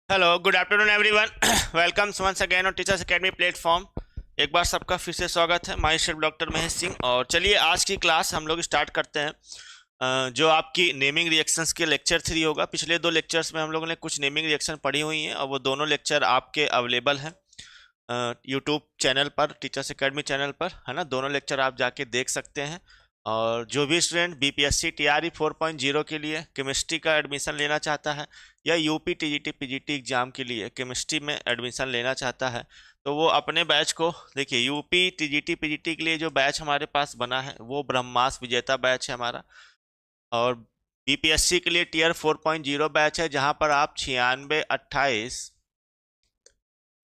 Hello, good afternoon everyone. Welcome once again on teachers academy platform. एक बार सबका फिर से स्वागत है। Myself doctor Mahesh Singh. और चलिए आज की क्लास हम लोग स्टार्ट करते हैं। जो आपकी नेमिंग रिएक्शंस के लेक्चर 3 होगा। पिछले 2 लेक्चर्स में हम लोगों ने कुछ नेमिंग रिएक्शन पढ़ी हुई हैं और वो दोनों लेक्चर आपके अवेलेबल हैं यूट्यूब चैनल पर, टीचर्स एकेडमी चैनल पर, है ना। दोनों लेक्चर आप जाके देख सकते हैं। और जो भी स्टूडेंट बीपीएससी टीआरई 4.0 के लिए केमिस्ट्री का एडमिशन लेना चाहता है या यूपी टीजीटी पीजीटी एग्जाम के लिए केमिस्ट्री में एडमिशन लेना चाहता है, तो वो अपने बैच को देखिए। यूपी टीजीटी पीजीटी के लिए जो बैच हमारे पास बना है वो ब्रह्मास्त्र विजेता बैच है हमारा। और बीपीएससी के लिए टीआर 4.0 बैच है, जहां पर आप 96 28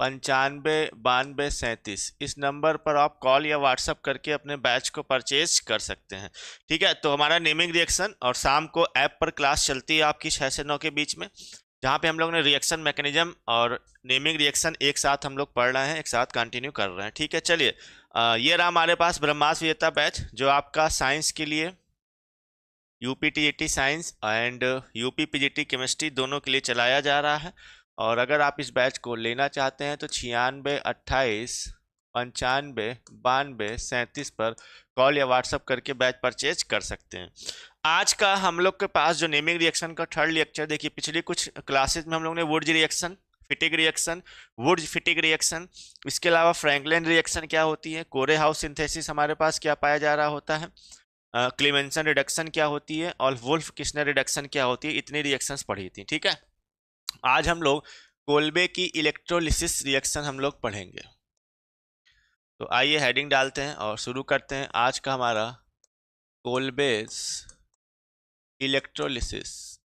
95 92 37 इस नंबर पर आप कॉल या व्हाट्सअप करके अपने बैच को परचेज कर सकते हैं। ठीक है, तो हमारा नेमिंग रिएक्शन और शाम को ऐप पर क्लास चलती है आपकी 6 से 9 के बीच में, जहाँ पे हम लोग ने रिएक्शन मैकेनिज्म और नेमिंग रिएक्शन एक साथ हम लोग पढ़ रहे हैं, एक साथ कंटिन्यू कर रहे हैं। ठीक है, चलिए ये रहा हमारे पास ब्रह्मास्त्र विजेता बैच, जो आपका साइंस के लिए UP TGT science and UP PGT chemistry दोनों के लिए चलाया जा रहा है। और अगर आप इस बैच को लेना चाहते हैं तो 96 28 95 92 37 पर कॉल या व्हाट्सअप करके बैच परचेज कर सकते हैं। आज का हम लोग के पास जो नेमिंग रिएक्शन का थर्ड लेक्चर, देखिए पिछली कुछ क्लासेस में हम लोग ने Wurtz reaction, Fittig reaction, Wurtz Fittig reaction, इसके अलावा फ्रैंकलिन रिएक्शन क्या होती है, कोरे हाउस सिंथेसिस हमारे पास क्या पाया जा रहा होता है, क्लीमेंसन रिडक्शन क्या होती है और वुल्फ किस्नर रिडक्शन क्या होती है, इतनी रिएक्शंस पढ़ी थी। ठीक है, आज हम लोग कोल्बे की इलेक्ट्रोलिसिस रिएक्शन हम लोग पढ़ेंगे। तो आइए हेडिंग डालते हैं और शुरू करते हैं आज का हमारा कोल्बेस इलेक्ट्रोलिसिस।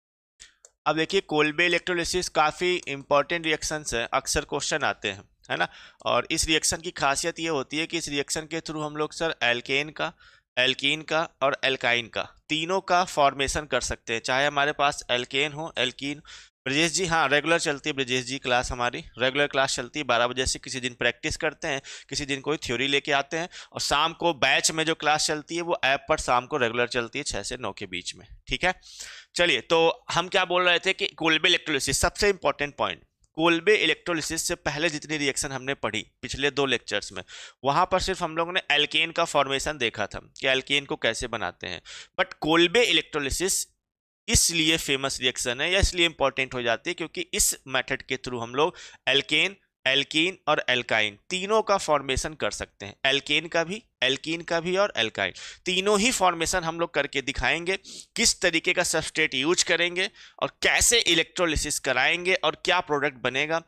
अब देखिए, कोल्बे इलेक्ट्रोलिसिस काफ़ी इंपॉर्टेंट रिएक्शंस है, अक्सर क्वेश्चन आते हैं, है ना। और इस रिएक्शन की खासियत ये होती है कि इस रिएक्शन के थ्रू हम लोग सर एल्कीन का और एल्काइन का तीनों का फॉर्मेशन कर सकते हैं, चाहे हमारे पास एल्केन हो एल्कीन। ब्रजेश जी, हाँ रेगुलर चलती है ब्रजेश जी क्लास, हमारी रेगुलर क्लास चलती है 12 बजे से। किसी दिन प्रैक्टिस करते हैं, किसी दिन कोई थ्योरी लेके आते हैं, और शाम को बैच में जो क्लास चलती है वो ऐप पर शाम को रेगुलर चलती है 6 से 9 के बीच में। ठीक है, चलिए तो हम क्या बोल रहे थे कि कोल्बे इलेक्ट्रोलिसिस सबसे इंपॉर्टेंट पॉइंट। कोल्बे इलेक्ट्रोलिसिस से पहले जितनी रिएक्शन हमने पढ़ी पिछले 2 लेक्चर्स में, वहां पर सिर्फ हम लोगों ने एल्केन का फॉर्मेशन देखा था कि एल्केन को कैसे बनाते हैं। बट कोल्बे इलेक्ट्रोलिसिस इसलिए फेमस रिएक्शन है या इसलिए इंपॉर्टेंट हो जाती है क्योंकि इस मेथड के थ्रू हम लोग एल्केन, एल्कीन और एल्काइन तीनों का फॉर्मेशन कर सकते हैं। एल्केन का भी, एल्कीन का भी और एल्काइन, तीनों ही फॉर्मेशन हम लोग करके दिखाएंगे। किस तरीके का सबस्ट्रेट यूज करेंगे और कैसे इलेक्ट्रोलिसिस कराएंगे और क्या प्रोडक्ट बनेगा।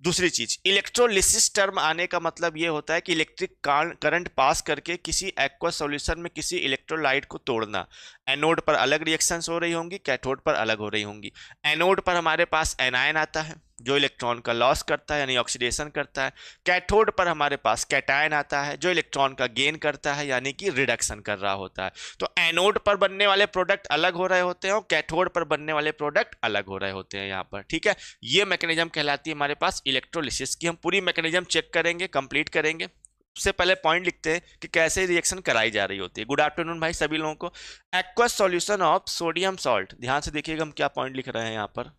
दूसरी चीज, इलेक्ट्रोलिसिस टर्म आने का मतलब यह होता है कि इलेक्ट्रिक करंट पास करके किसी एक्वस सॉल्यूशन में किसी इलेक्ट्रोलाइट को तोड़ना। एनोड पर अलग रिएक्शंस हो रही होंगी, कैथोड पर अलग हो रही होंगी। एनोड पर हमारे पास एनायन आता है जो इलेक्ट्रॉन का लॉस करता है यानी ऑक्सीडेशन करता है। कैथोड पर हमारे पास कैटायन आता है जो इलेक्ट्रॉन का गेन करता है यानी कि रिडक्शन कर रहा होता है। तो एनोड पर बनने वाले प्रोडक्ट अलग हो रहे होते हैं और कैथोड पर बनने वाले प्रोडक्ट अलग हो रहे होते हैं यहाँ पर। ठीक है, ये मैकेनिज्म कहलाती है हमारे पास इलेक्ट्रोलिसिस की। हम पूरी मैकेनिज्म चेक करेंगे, कंप्लीट करेंगे। उससे पहले पॉइंट लिखते हैं कि कैसे रिएक्शन कराई जा रही होती है। गुड आफ्टरनून भाई सभी लोगों को। Aqueous solution of sodium salt, ध्यान से देखिएगा हम क्या पॉइंट लिख रहे हैं यहाँ पर।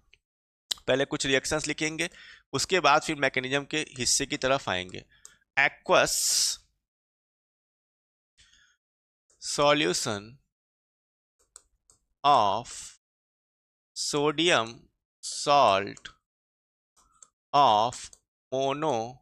पहले कुछ रिएक्शंस लिखेंगे, उसके बाद फिर मैकेनिज्म के हिस्से की तरफ आएंगे। Aqueous solution of sodium salt of mono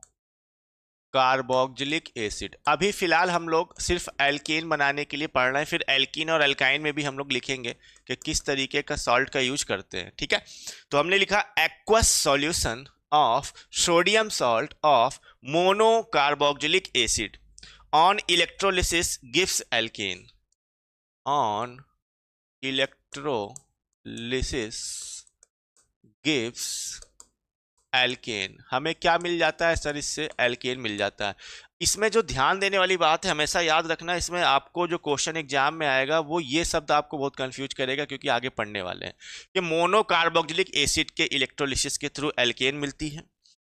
carboxylic acid. अभी फिलहाल हम लोग सिर्फ एल्केन बनाने के लिए पढ़ रहे हैं, फिर एल्कीन और एल्काइन में भी हम लोग लिखेंगे कि किस तरीके का सॉल्ट का यूज करते हैं। ठीक है, तो हमने लिखा aqueous solution of sodium salt of mono carboxylic acid on electrolysis gives alkane. On electrolysis gives alkane. हमें क्या मिल जाता है सर? इससे एल्केन मिल जाता है। इसमें जो ध्यान देने वाली बात है, हमेशा याद रखना, इसमें आपको जो क्वेश्चन एग्जाम में आएगा वो ये शब्द आपको बहुत कंफ्यूज करेगा क्योंकि आगे पढ़ने वाले हैं कि मोनो कार्बोक्सिलिक एसिड के इलेक्ट्रोलिसिस के थ्रू एल्केन मिलती है,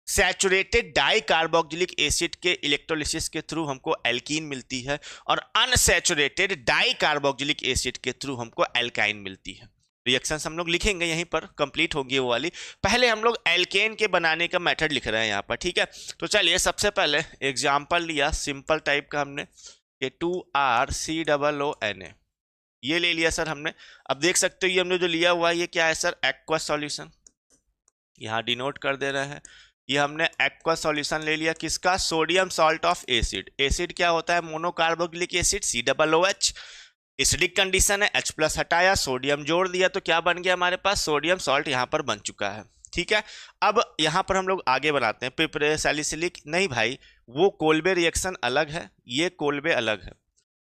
सैचुरेटेड डाई कार्बोक्सिलिक एसिड के इलेक्ट्रोलिसिस के थ्रू हमको एल्कीन मिलती है, और अनसैचुरेटेड डाई कार्बोक्सिलिक एसिड के थ्रू हमको एल्काइन मिलती है। रिएक्शंस हम लोग लिखेंगे यहीं पर, कंप्लीट होगी वो वाली। पहले हम लोग एल्केन के बनाने का मेथड लिख रहे हैं यहाँ पर, ठीक है। तो चलिए सबसे पहले एग्जाम्पल लिया सिंपल टाइप का हमने, कि 2RCOONA, ये ले लिया सर हमने। अब देख सकते हो ये हमने जो लिया हुआ है ये क्या है सर, एक्वा सॉल्यूशन, यहाँ डिनोट कर दे रहे हैं। ये हमने एक्वा सॉल्यूशन ले लिया, किसका, sodium salt of acid. Acid क्या होता है, monocarboxylic acid, COOH। Acidic condition है, H प्लस हटाया, सोडियम जोड़ दिया, तो क्या बन गया हमारे पास, सोडियम सॉल्ट यहाँ पर बन चुका है, ठीक है। अब यहाँ पर हम लोग आगे बनाते हैं पिपरे सैलिसिलिक, नहीं भाई वो कोल्बे रिएक्शन अलग है, ये कोल्बे अलग है।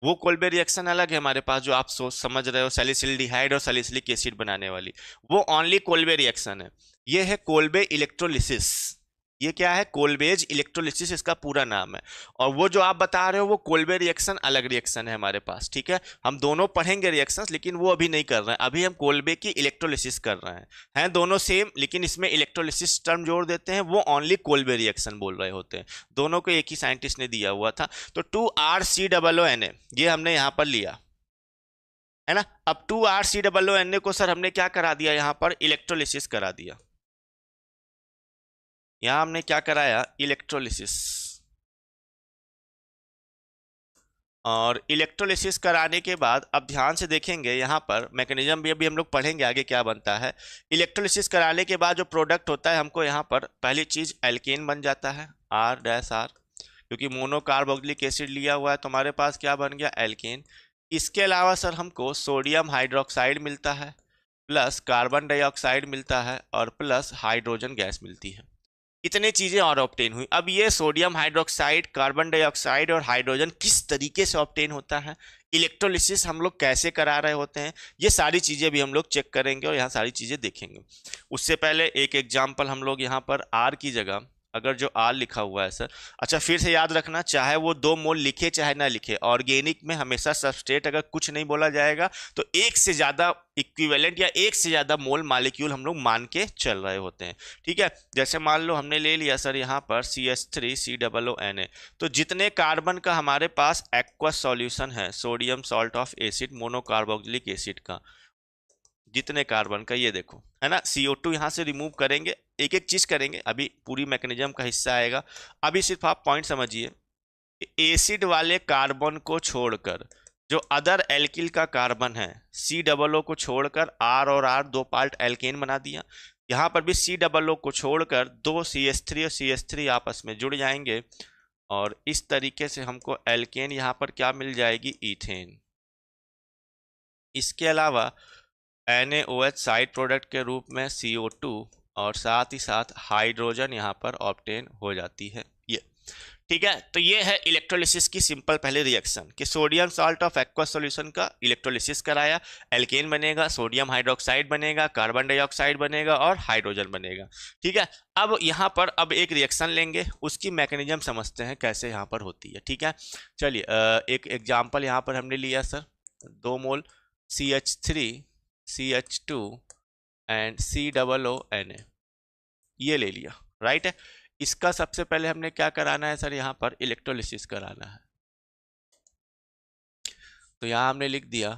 वो कोल्बे रिएक्शन अलग है हमारे पास, जो आप सोच समझ रहे हो सैलिसिल्डिहाइड और सैलिसिलिक एसिड बनाने वाली, वो ओनली कोल्बे रिएक्शन है। ये है कोल्बे इलेक्ट्रोलिसिस, ये क्या है, कोल्बेज इलेक्ट्रोलिसिस इसका पूरा नाम है। और वो जो आप बता रहे हो वो कोल्बे रिएक्शन अलग रिएक्शन है हमारे पास, ठीक है। हम दोनों पढ़ेंगे रिएक्शंस, लेकिन वो अभी नहीं कर रहे हैं, अभी हम कोल्बे की इलेक्ट्रोलिसिस कर रहे हैं दोनों सेम, लेकिन इसमें इलेक्ट्रोलिसिस टर्म जोड़ देते हैं, वो ओनली कोल्बे रिएक्शन बोल रहे होते हैं। दोनों को एक ही साइंटिस्ट ने दिया हुआ था। तो 2RCOONA ये हमने यहाँ पर लिया है ना। अब 2RCOONA को सर हमने क्या करा दिया, यहाँ पर इलेक्ट्रोलिसिस करा दिया। यहां हमने क्या कराया, इलेक्ट्रोलिसिस। और इलेक्ट्रोलिसिस कराने के बाद अब ध्यान से देखेंगे यहाँ पर मैकेनिज्म भी अभी हम लोग पढ़ेंगे आगे क्या बनता है। इलेक्ट्रोलिसिस कराने के बाद जो प्रोडक्ट होता है हमको यहाँ पर पहली चीज एल्केन बन जाता है, R-R, क्योंकि मोनोकार्बोक्सिलिक एसिड लिया हुआ है तो हमारे पास क्या बन गया, एल्केन। इसके अलावा सर हमको सोडियम हाइड्रोक्साइड मिलता है, प्लस कार्बन डाइऑक्साइड मिलता है, और प्लस हाइड्रोजन गैस मिलती है। इतने चीजें और ऑब्टेन हुई। अब ये सोडियम हाइड्रोक्साइड, कार्बन डाइऑक्साइड और हाइड्रोजन किस तरीके से ऑब्टेन होता है, इलेक्ट्रोलिसिस हम लोग कैसे करा रहे होते हैं, ये सारी चीजें भी हम लोग चेक करेंगे और यहाँ सारी चीजें देखेंगे। उससे पहले एक एग्जाम्पल हम लोग यहाँ पर R की जगह अगर जो R लिखा हुआ है सर, अच्छा फिर से याद रखना, चाहे वो 2 मोल लिखे चाहे ना लिखे, ऑर्गेनिक में हमेशा सबस्ट्रेट अगर कुछ नहीं बोला जाएगा तो एक से ज्यादा इक्विवेलेंट या एक से ज्यादा मोल मालिक्यूल हम लोग मान के चल रहे होते हैं, ठीक है। जैसे मान लो हमने ले लिया सर यहाँ पर CH3COONA, तो जितने कार्बन का हमारे पास एक्वस सॉल्यूशन है sodium salt of acid monocarboxylic acid का, जितने कार्बन का ये देखो है ना, CO2 यहाँ से रिमूव करेंगे, एक एक चीज करेंगे, अभी पूरी मैकेनिज्म का हिस्सा आएगा। अभी सिर्फ आप पॉइंट समझिए, एसिड वाले कार्बन को छोड़कर जो अदर एल्किल का कार्बन है, COO को छोड़कर R और R दो पार्ट एल्केन बना दिया। यहाँ पर भी COO को छोड़कर दो CH3 और CH3 आपस में जुड़ जाएंगे, और इस तरीके से हमको एल्केन यहाँ पर क्या मिल जाएगी, ईथेन। इसके अलावा NaOH साइड प्रोडक्ट के रूप में CO2 और साथ ही साथ हाइड्रोजन यहाँ पर ऑब्टेन हो जाती है, ये ठीक है। तो ये है इलेक्ट्रोलिसिस की सिंपल पहले रिएक्शन, कि sodium salt of aqueous solution का इलेक्ट्रोलिसिस कराया, एल्केन बनेगा, सोडियम हाइड्रोक्साइड बनेगा, कार्बन डाइऑक्साइड बनेगा और हाइड्रोजन बनेगा, ठीक है। अब यहाँ पर अब एक रिएक्शन लेंगे, उसकी मैकेनिज्म समझते हैं कैसे यहाँ पर होती है, ठीक है। चलिए एक एग्जाम्पल यहाँ पर हमने लिया sir, 2 mole CH3 CH2 and COONA ये ले लिया, राइट है। इसका सबसे पहले हमने क्या कराना है सर, यहाँ पर इलेक्ट्रोलिसिस कराना है। तो यहाँ हमने लिख दिया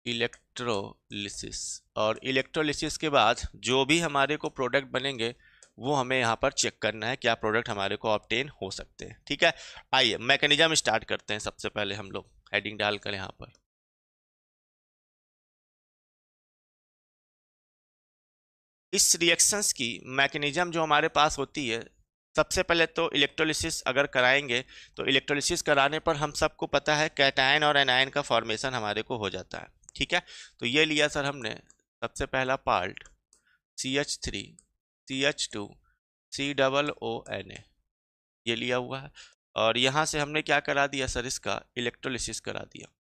इलेक्ट्रोलिसिस, और इलेक्ट्रोलिसिस के बाद जो भी हमारे को प्रोडक्ट बनेंगे वो हमें यहाँ पर चेक करना है क्या प्रोडक्ट हमारे को ऑब्टेन हो सकते हैं, ठीक है। आइए मैकेनिज्म स्टार्ट करते हैं। सबसे पहले हम लोग हेडिंग डालकर यहाँ पर इस रिएक्शंस की मैकेनिज्म जो हमारे पास होती है, सबसे पहले तो इलेक्ट्रोलिसिस अगर कराएंगे तो इलेक्ट्रोलिसिस कराने पर हम सबको पता है कैटायन और एनायन का फॉर्मेशन हमारे को हो जाता है, ठीक है। तो ये लिया सर हमने सबसे पहला पार्ट CH3 CH2 COONA ये लिया हुआ है, और यहाँ से हमने क्या करा दिया सर, इसका इलेक्ट्रोलिसिस करा दिया।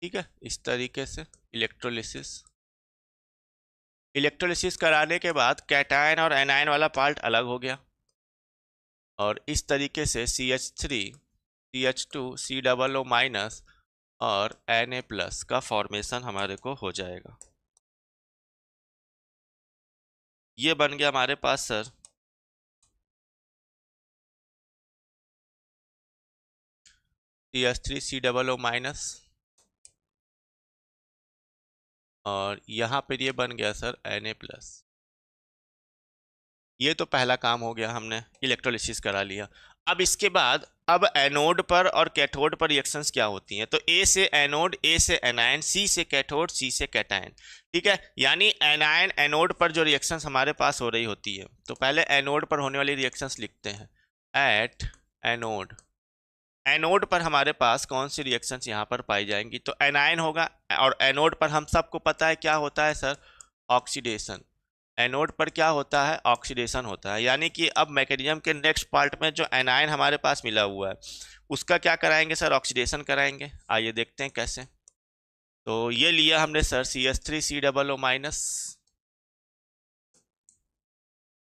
ठीक है, इस तरीके से इलेक्ट्रोलिसिस कराने के बाद कैटायन और एनायन वाला पार्ट अलग हो गया, और इस तरीके से CH3 CH2 COO माइनस और Na प्लस का फॉर्मेशन हमारे को हो जाएगा। ये बन गया हमारे पास सर CH3COO-, और यहाँ पर ये बन गया सर Na+। ये तो पहला काम हो गया, हमने इलेक्ट्रोलिसिस करा लिया। अब इसके बाद अब एनोड पर और कैथोड पर रिएक्शंस क्या होती हैं, तो ए से एनोड, ए से एनायन, सी से कैथोड, सी से कैटायन। ठीक है, यानी एनायन एनोड पर जो रिएक्शंस हमारे पास हो रही होती है, तो पहले एनोड पर होने वाली रिएक्शंस लिखते हैं। एट एनोड, एनोड पर हमारे पास कौन सी रिएक्शंस यहाँ पर पाई जाएंगी, तो एनायन होगा। और एनोड पर हम सबको पता है क्या होता है सर, ऑक्सीडेशन। एनोड पर क्या होता है, ऑक्सीडेशन होता है। यानी कि अब मैकेनिज्म के नेक्स्ट पार्ट में जो एनायन हमारे पास मिला हुआ है उसका क्या कराएंगे सर, ऑक्सीडेशन कराएंगे। आइए देखते हैं कैसे। तो ये लिया हमने सर CH3COO-,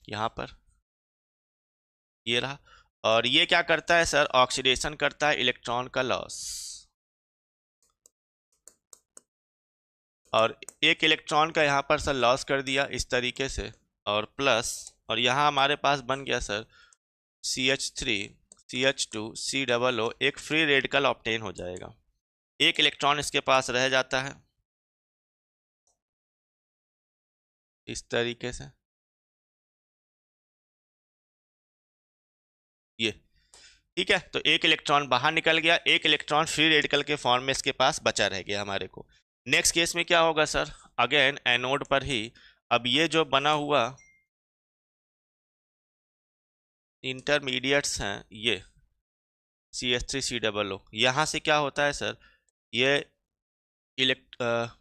यहाँ पर ये रहा। और ये क्या करता है सर, ऑक्सीडेशन करता है, इलेक्ट्रॉन का लॉस। और एक इलेक्ट्रॉन का यहाँ पर सर लॉस कर दिया इस तरीके से, और प्लस, और यहाँ हमारे पास बन गया सर CH3CH2COO, एक फ्री रेडिकल ऑब्टेन हो जाएगा। एक इलेक्ट्रॉन इसके पास रह जाता है इस तरीके से, ये ठीक है। तो एक इलेक्ट्रॉन बाहर निकल गया, एक इलेक्ट्रॉन फ्री रेडिकल के फॉर्म में इसके पास बचा रह गया हमारे को। नेक्स्ट केस में क्या होगा सर, अगेन एनोड पर ही अब ये जो बना हुआ इंटरमीडिएट्स हैं, ये CH3COO, यहाँ से क्या होता है सर, ये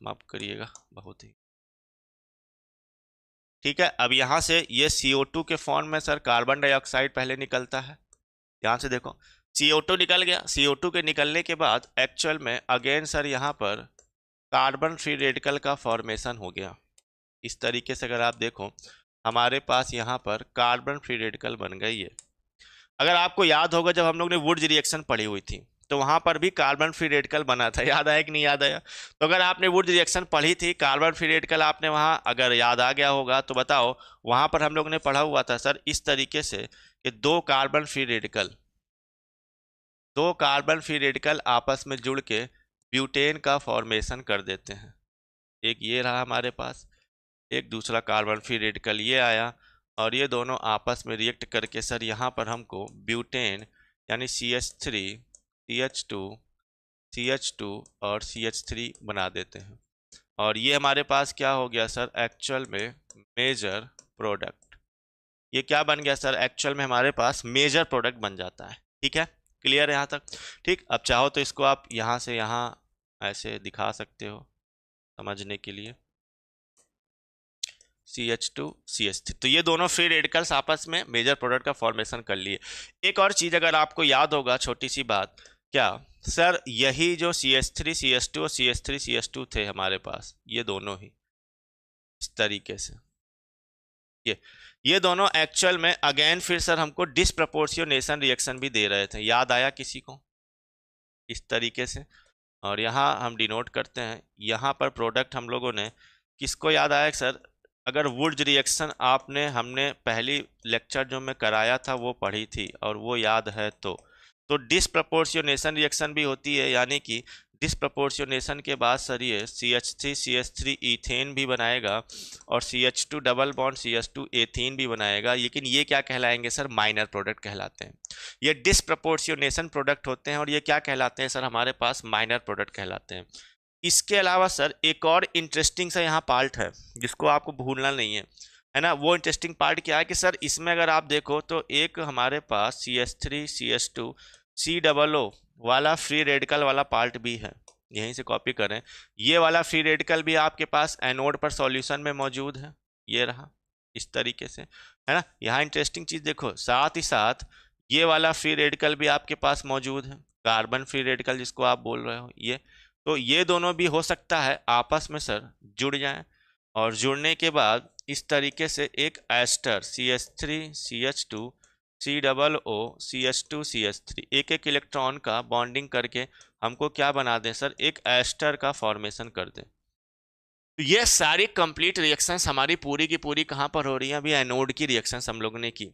माफ करिएगा बहुत ही ठीक है। अब यहाँ से ये CO2 के फॉर्म में सर कार्बन डाइऑक्साइड पहले निकलता है। यहाँ से देखो CO2 निकल गया, CO2 के निकलने के बाद एक्चुअल में अगेन सर यहाँ पर कार्बन फ्री रेडिकल का फॉर्मेशन हो गया। इस तरीके से अगर आप देखो हमारे पास यहाँ पर कार्बन फ्री रेडिकल बन गई है। अगर आपको याद होगा जब हम लोग ने वुड्स रिएक्शन पढ़ी हुई थी तो वहां पर भी कार्बन फ्री रेडिकल बना था, याद आया कि नहीं याद आया। तो अगर आपने वुड्स रिएक्शन पढ़ी थी, कार्बन फ्री रेडिकल आपने वहां अगर याद आ गया होगा तो बताओ, वहां पर हम लोग ने पढ़ा हुआ था सर इस तरीके से कि दो कार्बन फ्री रेडिकल आपस में जुड़ के ब्यूटेन का फॉर्मेशन कर देते हैं। एक ये रहा हमारे पास, एक दूसरा कार्बन फ्री रेडिकल ये आया, और ये दोनों आपस में रिएक्ट करके सर यहाँ पर हमको ब्यूटेन यानी CH3 CH2 CH2 और CH3 बना देते हैं। और ये हमारे पास क्या हो गया सर, एक्चुअल में मेजर प्रोडक्ट। ये क्या बन गया सर, एक्चुअल में हमारे पास मेजर प्रोडक्ट बन जाता है। ठीक है, क्लियर है यहाँ तक। ठीक, अब चाहो तो इसको आप यहाँ से यहाँ ऐसे दिखा सकते हो समझने के लिए, CH2 CH3, तो ये दोनों फ्री रेडिकल्स आपस में मेजर प्रोडक्ट का फॉर्मेशन कर लिए। एक और चीज अगर आपको याद होगा, छोटी सी बात, क्या सर, यही जो CH3 CH2 और CH3 CH2 थे हमारे पास, ये दोनों ही इस तरीके से, ये दोनों एक्चुअल में अगेन फिर सर हमको डिसप्रपोर्शनेशन रिएक्शन भी दे रहे थे। याद आया किसी को, इस तरीके से। और यहाँ हम डिनोट करते हैं, यहाँ पर प्रोडक्ट हम लोगों ने किसको याद आया सर, अगर वुड्स रिएक्शन आपने हमने पहली लेक्चर जो मैं कराया था वो पढ़ी थी और वो याद है तो डिसप्रपोर्शनेशन रिएक्शन भी होती है। यानी कि डिसप्रपोर्शनेशन के बाद सर ये CH3 CH3 इथेन भी बनाएगा और CH2 double bond CH2 ethene भी बनाएगा, लेकिन ये क्या कहलाएंगे सर, माइनर प्रोडक्ट कहलाते हैं। ये डिसप्रपोर्शनेशन प्रोडक्ट होते हैं और ये क्या कहलाते हैं सर, हमारे पास माइनर प्रोडक्ट कहलाते हैं। इसके अलावा सर एक और इंटरेस्टिंग सा यहाँ पार्ट है जिसको आपको भूलना नहीं है ना। वो इंटरेस्टिंग पार्ट क्या है कि सर इसमें अगर आप देखो तो एक हमारे पास CH3 CH2 COO वाला फ्री रेडिकल वाला पार्ट भी है, यहीं से कॉपी करें। ये वाला फ्री रेडिकल भी आपके पास एनोड पर सॉल्यूशन में मौजूद है, ये रहा इस तरीके से, है ना। यहाँ इंटरेस्टिंग चीज देखो, साथ ही साथ ये वाला फ्री रेडिकल भी आपके पास मौजूद है, कार्बन फ्री रेडिकल जिसको आप बोल रहे हो ये। तो ये दोनों भी हो सकता है आपस में सर जुड़ जाएं, और जुड़ने के बाद इस तरीके से एक ester CH3 CH2 COO CH2 CH3 एक एक इलेक्ट्रॉन का बॉन्डिंग करके हमको क्या बना दें सर, एक एस्टर का फॉर्मेशन कर दें। तो ये सारी कंप्लीट रिएक्शंस हमारी पूरी की पूरी कहाँ पर हो रही हैं? अभी एनोड की रिएक्शंस हम लोगों ने की।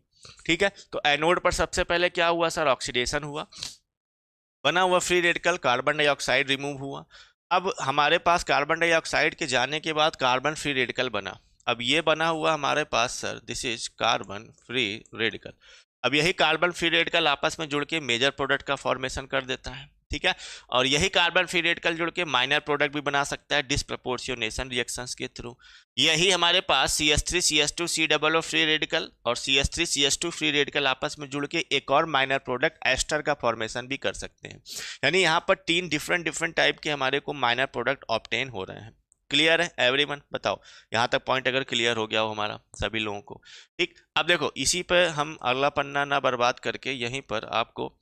ठीक है, तो एनोड पर सबसे पहले क्या हुआ सर? ऑक्सीडेशन हुआ, बना हुआ free radical carbon dioxide remove हुआ। अब हमारे पास कार्बन डाइऑक्साइड के जाने के बाद कार्बन फ्री रेडिकल बना। अब ये बना हुआ हमारे पास sir, this is carbon free radical. अब यही कार्बन फ्री रेडिकल आपस में जुड़ के मेजर प्रोडक्ट का फॉर्मेशन कर देता है। ठीक है, और यही कार्बन फ्री रेडिकल जुड़ के माइनर प्रोडक्ट भी बना सकता है डिसप्रपोर्शनेशन रिएक्शंस के थ्रू। यही हमारे पास CH3 CH2 C double free radical और CH3 CH2 फ्री रेडिकल आपस में जुड़ के एक और माइनर प्रोडक्ट एस्टर का फॉर्मेशन भी कर सकते हैं। यानी यहाँ पर 3 डिफरेंट डिफरेंट टाइप के हमारे को माइनर प्रोडक्ट ऑब्टेन हो रहे हैं। क्लियर है एवरीवन? बताओ यहाँ तक पॉइंट अगर क्लियर हो गया हो हमारा सभी लोगों को। ठीक, अब देखो इसी पे हम अगला पन्ना ना बर्बाद करके यहीं पर आपको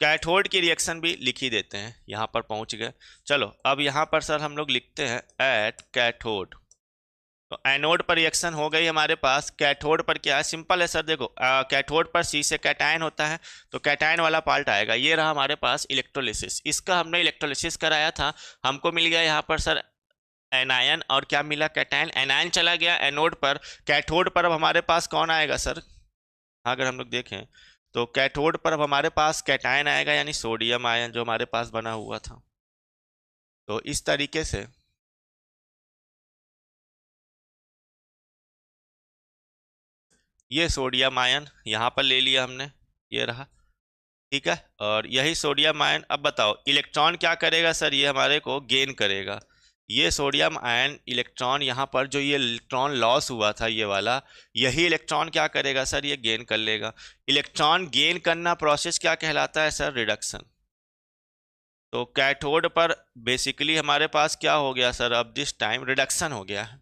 कैथोड की रिएक्शन भी लिख ही देते हैं। यहाँ पर पहुंच गए। चलो अब यहाँ पर सर हम लोग लिखते हैं एट कैथोड। तो एनोड पर रिएक्शन हो गई हमारे पास। कैथोड पर क्या है? सिंपल है सर, देखो कैथोड पर C से कैटायन होता है, तो कैटायन वाला पार्ट आएगा। ये रहा हमारे पास इलेक्ट्रोलिसिस, इसका हमने इलेक्ट्रोलिसिस कराया था, हमको मिल गया यहाँ पर सर एनायन, और क्या मिला? कैटायन। एनायन चला गया एनोड पर। कैथोड पर अब हमारे पास कौन आएगा सर? अगर हम लोग देखें तो कैथोड पर अब हमारे पास कैटायन आएगा, यानी सोडियम आयन जो हमारे पास बना हुआ था। तो इस तरीके से ये सोडियम आयन यहाँ पर ले लिया हमने, ये रहा। ठीक है, और यही सोडियम आयन, अब बताओ इलेक्ट्रॉन क्या करेगा सर? ये हमारे को गेन करेगा। ये सोडियम आयन इलेक्ट्रॉन यहाँ पर जो ये इलेक्ट्रॉन लॉस हुआ था ये वाला, यही इलेक्ट्रॉन क्या करेगा सर? ये गेन कर लेगा। इलेक्ट्रॉन गेन करना प्रोसेस क्या कहलाता है सर? रिडक्शन। तो कैथोड पर बेसिकली हमारे पास क्या हो गया सर? अब दिस टाइम रिडक्शन हो गया है।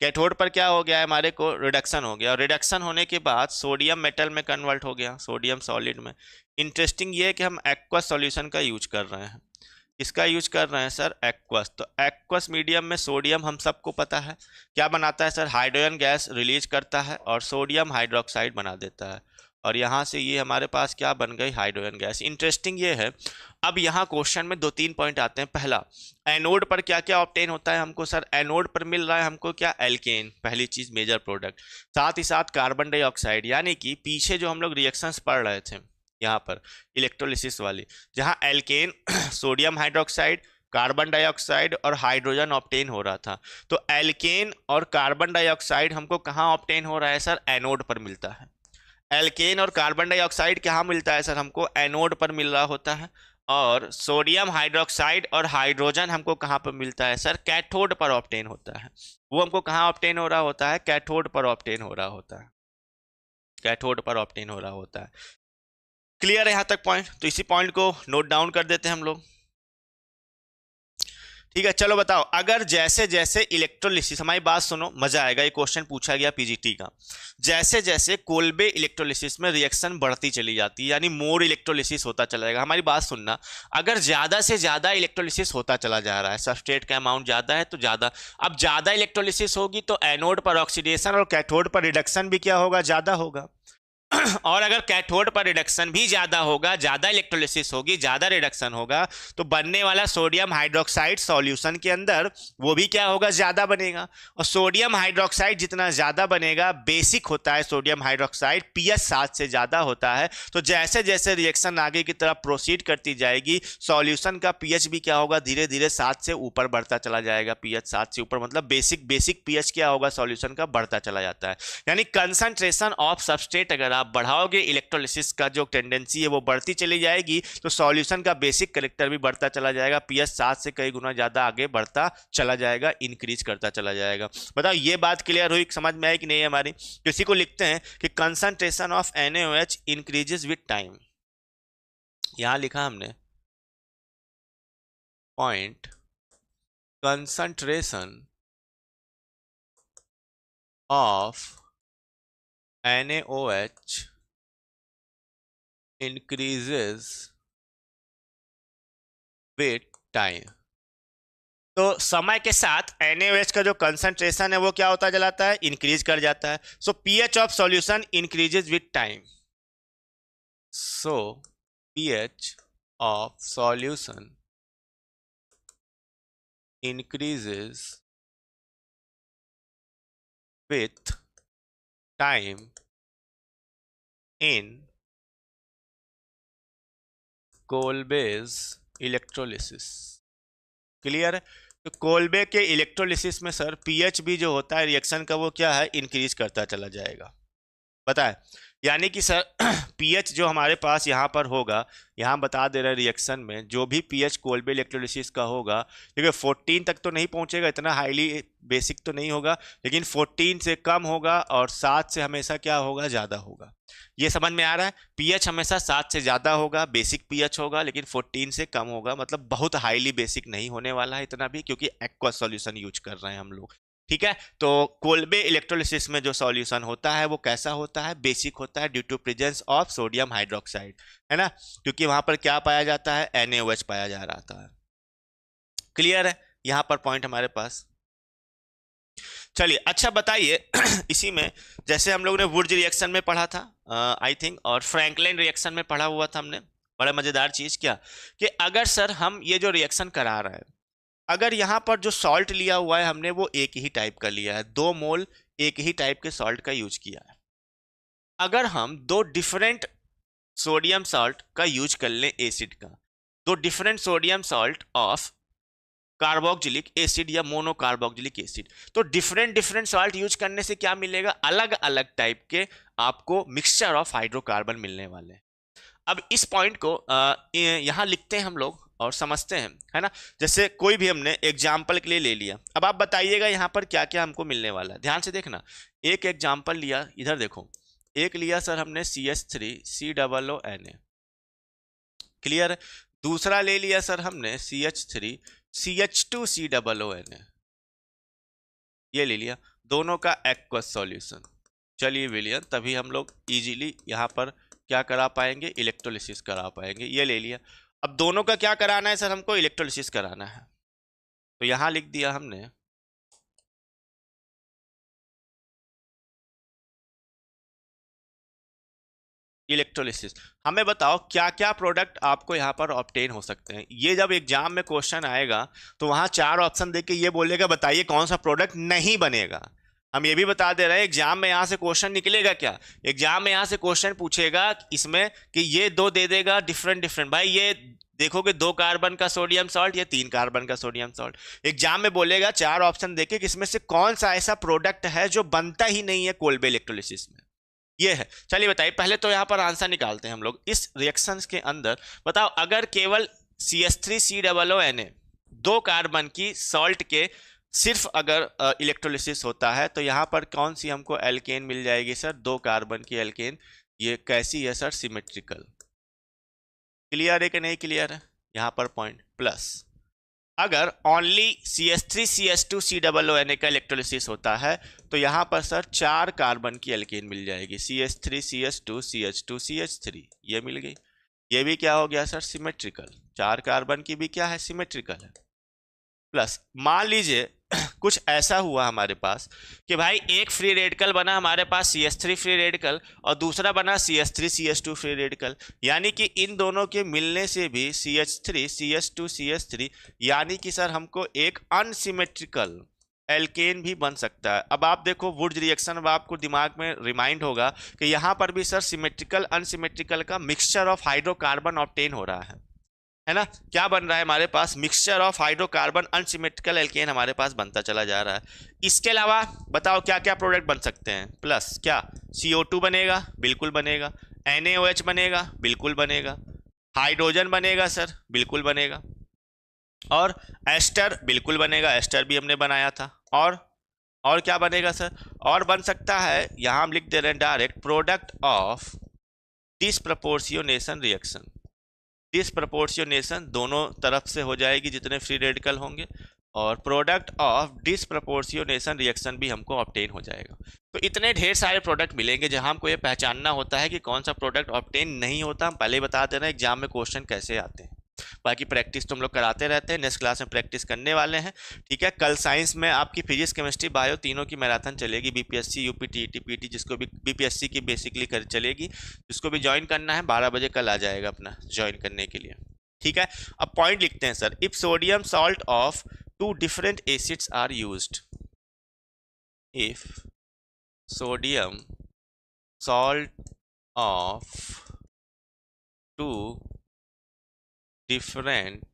कैथोड पर क्या हो गया है? हमारे को रिडक्शन हो गया, और रिडक्शन होने के बाद सोडियम मेटल में कन्वर्ट हो गया, सोडियम सॉलिड में। इंटरेस्टिंग ये है कि हम एक्वस सॉल्यूशन का यूज कर रहे हैं। इसका यूज कर रहे हैं सर? एक्वस। तो एक्वस मीडियम में सोडियम हम सबको पता है क्या बनाता है सर? हाइड्रोजन गैस रिलीज करता है और सोडियम हाइड्रोक्साइड बना देता है, और यहाँ से ये हमारे पास क्या बन गई? Hydrogen gas. इंटरेस्टिंग ये है, अब यहाँ क्वेश्चन में 2-3 पॉइंट आते हैं। पहला, एनोड पर क्या क्या ऑब्टेन होता है हमको सर? एनोड पर मिल रहा है हमको क्या? एल्केन, पहली चीज मेजर प्रोडक्ट, साथ ही साथ कार्बन डाइऑक्साइड। यानी कि पीछे जो हम लोग रिएक्शंस पढ़ रहे थे यहाँ पर इलेक्ट्रोलिसिस वाली, जहाँ alkane sodium hydroxide, carbon dioxide और हाइड्रोजन ऑब्टेन हो रहा था, तो एल्केन और कार्बन डाइऑक्साइड हमको कहाँ ऑब्टेन हो रहा है सर? एनोड पर मिलता है। एल्केन और कार्बन डाइऑक्साइड कहाँ मिलता है सर? हमको एनोड पर मिल रहा होता है। और सोडियम हाइड्रोक्साइड और हाइड्रोजन हमको कहाँ पर मिलता है सर? कैथोड पर ऑब्टेन होता है। वो हमको कहाँ ऑब्टेन हो रहा होता है? कैथोड पर ऑब्टेन हो रहा होता है। कैथोड पर ऑब्टेन हो रहा होता है। क्लियर है यहाँ तक पॉइंट? तो इसी पॉइंट को नोट डाउन कर देते हैं हम लोग। ठीक है, चलो बताओ, अगर जैसे जैसे इलेक्ट्रोलिसिस, हमारी बात सुनो, मजा आएगा, ये क्वेश्चन पूछा गया पीजीटी का। जैसे जैसे कोल्बे इलेक्ट्रोलिसिस में रिएक्शन बढ़ती चली जाती है, यानी मोर इलेक्ट्रोलिसिस होता चला जाएगा। हमारी बात सुनना, अगर ज्यादा से ज्यादा इलेक्ट्रोलिसिस होता चला जा रहा है, सबस्ट्रेट का अमाउंट ज्यादा है तो ज्यादा, अब ज्यादा इलेक्ट्रोलिसिस होगी तो एनोड पर ऑक्सीडेशन और कैथोड पर रिडक्शन भी क्या होगा? ज्यादा होगा। और अगर कैथोड पर रिडक्शन भी ज्यादा होगा, ज्यादा इलेक्ट्रोलिसिस होगी, ज्यादा रिडक्शन होगा, तो बनने वाला सोडियम हाइड्रोक्साइड सॉल्यूशन के अंदर वो भी क्या होगा? ज्यादा बनेगा। और सोडियम हाइड्रोक्साइड जितना ज्यादा बनेगा, बेसिक होता है सोडियम हाइड्रोक्साइड, पीएच 7 से ज्यादा होता है। तो जैसे जैसे रिएक्शन आगे की तरफ प्रोसीड करती जाएगी, सॉल्यूशन का पीएच भी क्या होगा? धीरे धीरे 7 से ऊपर बढ़ता चला जाएगा। पीएच 7 से ऊपर मतलब बेसिक पीएच क्या होगा? सॉल्यूशन का बढ़ता चला जाता है। यानी कंसंट्रेशन ऑफ सबस्ट्रेट अगर आप बढ़ाओगे, इलेक्ट्रोलिसिस का जो टेंडेंसी है वो बढ़ती चली जाएगी, तो सॉल्यूशन का बेसिक करेक्टर भी बढ़ता चला जाएगा। पीएच 7 से कई गुना ज्यादा आगे बढ़ता चला जाएगा, इंक्रीज करता चला जाएगा। बताओ ये बात क्लियर हुई, समझ में आई कि नहीं हमारी? किसी को लिखते हैं कि concentration of NaOH increases with time. यहां लिखा हमने point, concentration of NaOH increases with time। तो समय के साथ NaOH का जो कंसंट्रेशन है वो क्या होता जाता है? इंक्रीज कर जाता है। So pH of solution increases with time. so pH of solution increases with time in Kolbe's electrolysis. Clear है? तो कोलबे के इलेक्ट्रोलिसिस में सर पीएच भी जो होता है रिएक्शन का वो क्या है, इंक्रीज करता चला जाएगा। पता है, यानी कि सर पीएच जो हमारे पास यहाँ पर होगा, यहाँ बता दे रहे रिएक्शन में जो भी पीएच कोलबे इलेक्ट्रोलिसिस का होगा, देखिए 14 तक तो नहीं पहुँचेगा, इतना हाईली बेसिक तो नहीं होगा, लेकिन 14 से कम होगा और 7 से हमेशा क्या होगा, ज़्यादा होगा। ये समझ में आ रहा है? पीएच हमेशा 7 से ज़्यादा होगा, बेसिक पीएच होगा, लेकिन 14 से कम होगा, मतलब बहुत हाईली बेसिक नहीं होने वाला है इतना भी, क्योंकि एक्वा सॉल्यूशन यूज कर रहे हैं हम लोग। ठीक है, तो कोलबे इलेक्ट्रोलिसिस में जो सॉल्यूशन होता है वो कैसा होता है, बेसिक होता है, due to presence of sodium hydroxide, है ना, क्योंकि वहां पर क्या पाया जाता है, NaOH पाया जा रहा है। क्लियर है यहां पर पॉइंट हमारे पास? चलिए अच्छा बताइए इसी में जैसे हम लोगों ने वुर्ज रिएक्शन में पढ़ा था आई थिंक, और फ्रैंकलिन रिएक्शन में पढ़ा हुआ था हमने, बड़ा मजेदार चीज क्या कि अगर सर हम ये जो रिएक्शन करा रहे हैं, अगर यहाँ पर जो सॉल्ट लिया हुआ है हमने वो एक ही टाइप का लिया है, 2 मोल एक ही टाइप के सॉल्ट का यूज किया है। अगर हम 2 डिफरेंट सोडियम सॉल्ट का यूज कर लें एसिड का, 2 different sodium salt of carboxylic acid या मोनोकार्बोक्सिलिक एसिड, तो डिफरेंट डिफरेंट सॉल्ट यूज करने से क्या मिलेगा, अलग अलग टाइप के आपको मिक्सचर ऑफ हाइड्रोकार्बन मिलने वाले हैं। अब इस पॉइंट को यहाँ लिखते हैं हम लोग और समझते हैं, है ना। जैसे कोई भी हमने एग्जाम्पल के लिए ले लिया, अब आप बताइएगा यहाँ पर क्या क्या हमको मिलने वाला है, ध्यान से देखना। एक एग्जाम्पल लिया, इधर देखो, एक लिया सर हमने CH3COONA, क्लियर है। दूसरा ले लिया सर हमने CH3CH2COONA, ये ले लिया, दोनों का एक्वस सॉल्यूशन। चलिए विलियन, तभी हम लोग इजीली यहाँ पर क्या करा पाएंगे, इलेक्ट्रोलिसिस करा पाएंगे। ये ले लिया, अब दोनों का क्या कराना है सर, हमको इलेक्ट्रोलिसिस कराना है, तो यहां लिख दिया हमने इलेक्ट्रोलिसिस। हमें बताओ क्या क्या प्रोडक्ट आपको यहाँ पर ऑब्टेन हो सकते हैं। ये जब एग्जाम में क्वेश्चन आएगा तो वहां 4 ऑप्शन देके ये बोलेगा बताइए कौन सा प्रोडक्ट नहीं बनेगा। हम ये भी बता दे रहे हैं एग्जाम में यहाँ से क्वेश्चन निकलेगा क्या, एग्जाम में यहाँ से क्वेश्चन पूछेगा इसमें कि ये 2 दे देगा डिफरेंट डिफरेंट, भाई ये देखोगे 2 कार्बन का सोडियम सॉल्ट या 3 कार्बन का सोडियम सॉल्ट। एग्जाम में बोलेगा 4 ऑप्शन देके कि इसमें से कौन सा ऐसा प्रोडक्ट है जो बनता ही नहीं है कोलबे इलेक्ट्रोलिसिस में, ये है। चलिए बताइए, पहले तो यहाँ पर आंसर निकालते हैं हम लोग इस रिएक्शंस के अंदर। बताओ अगर केवल CH3COONA 2 कार्बन की सॉल्ट के सिर्फ अगर इलेक्ट्रोलिसिस होता है तो यहाँ पर कौन सी हमको एल्केन मिल जाएगी सर, 2 कार्बन की एल्केन। ये कैसी है सर, सिमेट्रिकल। क्लियर है कि नहीं क्लियर है यहाँ पर पॉइंट। प्लस अगर ओनली CH3CH2COONA का इलेक्ट्रोलिसिस होता है तो यहाँ पर सर 4 कार्बन की एल्केन मिल जाएगी, CH3CH2CH2CH3, ये मिल गई। ये भी क्या हो गया सर, सिमेट्रिकल, 4 कार्बन की भी क्या है, सिमेट्रिकल है। प्लस मान लीजिए कुछ ऐसा हुआ हमारे पास कि भाई एक फ्री रेडिकल बना हमारे पास CH3 फ्री रेडिकल और दूसरा बना CH3CH2 फ्री रेडिकल, यानी कि इन दोनों के मिलने से भी CH3CH2CH3 यानी कि सर हमको एक अनसिमेट्रिकल एल्केन भी बन सकता है। अब आप देखो वुर्ज रिएक्शन, अब आपको दिमाग में रिमाइंड होगा कि यहाँ पर भी सर सिमेट्रिकल अनसिमेट्रिकल का मिक्सचर ऑफ हाइड्रोकार्बन ऑब्टेन हो रहा है ना। क्या बन रहा है हमारे पास, mixture of hydrocarbon unsymmetrical alkane हमारे पास बनता चला जा रहा है। इसके अलावा बताओ क्या क्या प्रोडक्ट बन सकते हैं। प्लस क्या, CO2 बनेगा, बिल्कुल बनेगा, NaOH बनेगा, बिल्कुल बनेगा, हाइड्रोजन बनेगा सर, बिल्कुल बनेगा, और एस्टर बिल्कुल बनेगा, एस्टर भी हमने बनाया था। और क्या बनेगा सर, और बन सकता है, यहां हम लिख दे रहे हैं डायरेक्ट, प्रोडक्ट ऑफ डिसप्रपोर्शियोनेशन रिएक्शन। डिसप्रपोर्शियोनेशन दोनों तरफ से हो जाएगी जितने फ्री रेडिकल होंगे, और प्रोडक्ट ऑफ डिसप्रपोर्शियोनेशन रिएक्शन भी हमको ऑब्टेन हो जाएगा। तो इतने ढेर सारे प्रोडक्ट मिलेंगे जहां हमको ये पहचानना होता है कि कौन सा प्रोडक्ट ऑब्टेन नहीं होता। हम पहले बता दे रहे हैं एग्जाम में क्वेश्चन कैसे आते हैं। बाकी प्रैक्टिस तो हम लोग कराते रहते हैं, नेक्स्ट क्लास में प्रैक्टिस करने वाले हैं। ठीक है, कल साइंस में आपकी फिजिक्स केमिस्ट्री बायो तीनों की मैराथन चलेगी, बीपीएससी यूपी टीईटी पीटी, जिसको भी बीपीएससी की बेसिकली चलेगी, जिसको भी ज्वाइन करना है 12 बजे कल आ जाएगा अपना ज्वाइन करने के लिए। ठीक है, अब पॉइंट लिखते हैं sir. If sodium salt of two different acids are used, if sodium salt of two different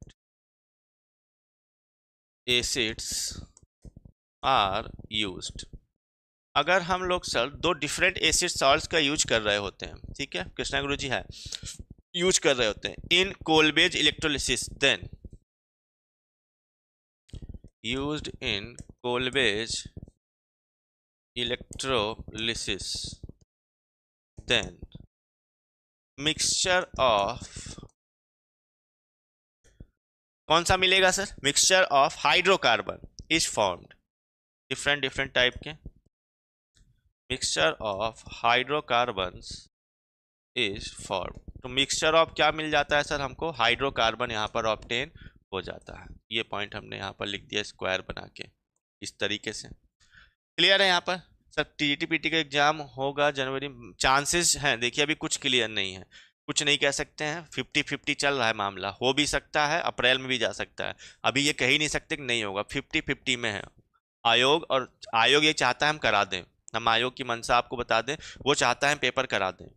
acids are used, अगर हम लोग सर दो डिफरेंट एसिड सॉल्ट्स का यूज कर रहे होते हैं, ठीक है, कृष्णा गुरु जी है, यूज कर रहे होते हैं in Kolbe's electrolysis, then used in Kolbe's electrolysis, then mixture of, कौन सा मिलेगा sir, mixture of hydrocarbon is formed, different type के mixture of hydrocarbons is form. तो मिक्सचर ऑफ क्या मिल जाता है सर हमको, हाइड्रोकार्बन यहाँ पर ऑब्टेन हो जाता है। ये पॉइंट हमने यहाँ पर लिख दिया स्क्वायर बना के इस तरीके से। क्लियर है यहाँ पर सर? टीईटी पीटी का एग्जाम होगा जनवरी, चांसेस हैं, देखिए अभी कुछ क्लियर नहीं है, कुछ नहीं कह सकते हैं, 50-50 चल रहा है मामला, हो भी सकता है अप्रैल में भी जा सकता है, अभी ये कह ही नहीं सकते कि नहीं होगा, 50-50 में है। आयोग ये चाहता है हम करा दें, हम आयोग की मंशा आपको बता दें, वो चाहता है हम पेपर करा दें।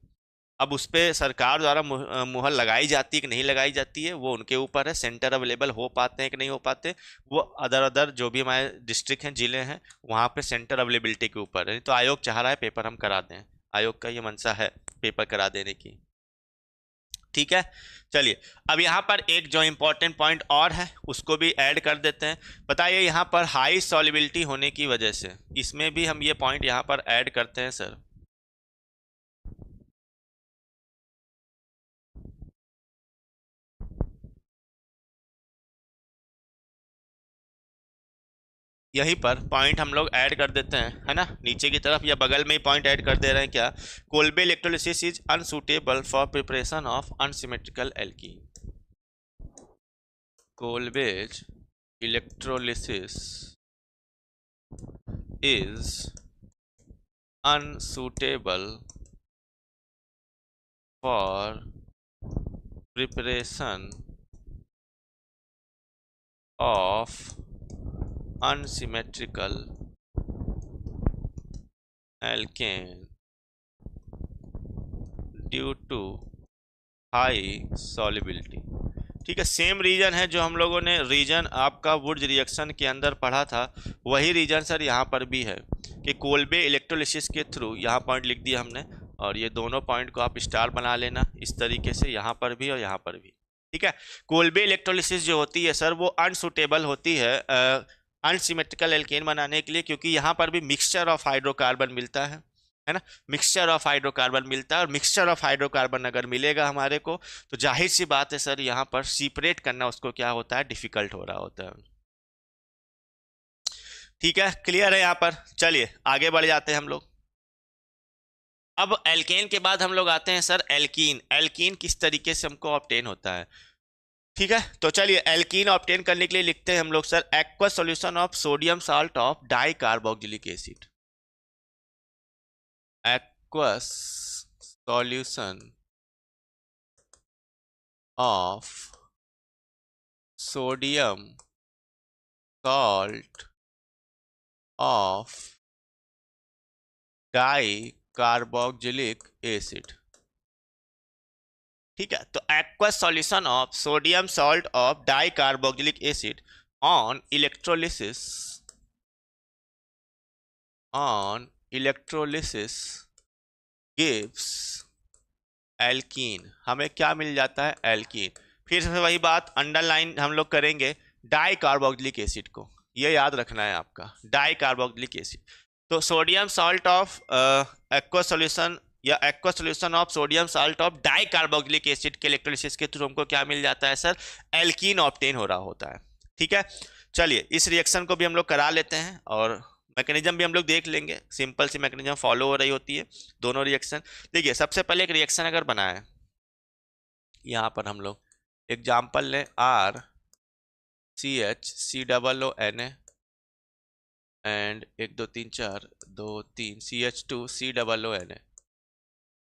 अब उस पर सरकार द्वारा मुहर लगाई जाती है कि नहीं लगाई जाती है वो उनके ऊपर है, सेंटर अवेलेबल हो पाते हैं कि नहीं हो पाते, वो अदर जो भी हमारे डिस्ट्रिक्ट हैं, जिले हैं, वहाँ पे सेंटर अवेलेबिलिटी के ऊपर है। तो आयोग चाह रहा है पेपर हम करा दें, आयोग का ये मंशा है पेपर करा देने की। ठीक है, चलिए अब यहाँ पर एक जो इम्पोर्टेंट पॉइंट और है उसको भी ऐड कर देते हैं। बताइए यहाँ पर हाई सॉल्युबिलिटी होने की वजह से, इसमें भी हम ये पॉइंट यहाँ पर ऐड करते हैं सर। यहीं पर पॉइंट हम लोग ऐड कर देते हैं, है ना, नीचे की तरफ या बगल में ही पॉइंट ऐड कर दे रहे हैं क्या, Kolbe electrolysis is unsuitable for preparation of unsymmetrical alkene. Kolbe's electrolysis is unsuitable for preparation of unsymmetrical alkane due to high solubility। ठीक है, सेम रीजन है जो हम लोगों ने रीजन आपका वुड्स रिएक्शन के अंदर पढ़ा था, वही रीजन सर यहाँ पर भी है कि कोल्बे इलेक्ट्रोलिसिस के थ्रू, यहाँ पॉइंट लिख दिया हमने, और ये दोनों पॉइंट को आप स्टार बना लेना इस तरीके से, यहाँ पर भी और यहाँ पर भी। ठीक है, कोल्बे इलेक्ट्रोलिसिस जो होती है सर वो अनसूटेबल होती है अनसिमेट्रिकल एल्केन बनाने के लिए, क्योंकि यहाँ पर भी मिक्सचर ऑफ हाइड्रोकार्बन मिलता है ना, मिक्सचर ऑफ हाइड्रोकार्बन मिलता है, और मिक्सचर ऑफ हाइड्रोकार्बन अगर मिलेगा हमारे को तो जाहिर सी बात है सर यहाँ पर सेपरेट करना उसको क्या होता है, डिफिकल्ट हो रहा होता है। ठीक है, क्लियर है यहाँ पर? चलिए आगे बढ़ जाते हैं हम लोग। अब एल्केन के बाद हम लोग आते हैं सर एल्कीन। एल्कीन किस तरीके से हमको ऑब्टेन होता है? ठीक है, तो चलिए एल्कीन ऑब्टेन करने के लिए लिखते हैं हम लोग sir aqueous solution of sodium salt of di carboxylic acid. Aqueous solution of sodium salt of di carboxylic acid. ठीक है, तो aqueous solution of sodium salt of di carboxylic acid on electrolysis gives alkene. हमें क्या मिल जाता है? Alkene. फिर से वही बात अंडरलाइन हम लोग करेंगे डाई कार्बोक्सिलिक एसिड को, ये याद रखना है आपका, डाई कार्बोक्सिलिक एसिड। तो sodium salt of aqueous solution या aqueous solution of sodium salt of di carboxylic acid के इलेक्ट्रोलिसिस के थ्रू हमको क्या मिल जाता है सर? एल्कीन ऑब्टेन हो रहा होता है। ठीक है, चलिए इस रिएक्शन को भी हम लोग करा लेते हैं और मैकेनिज्म भी हम लोग देख लेंगे, सिंपल सी मैकेनिज्म फॉलो हो रही होती है दोनों रिएक्शन। देखिए सबसे पहले एक रिएक्शन अगर बनाए, यहाँ पर हम लोग एग्जाम्पल लें R C H C double O N A and 1 2 3 4 2 3 CH2 C double O N A.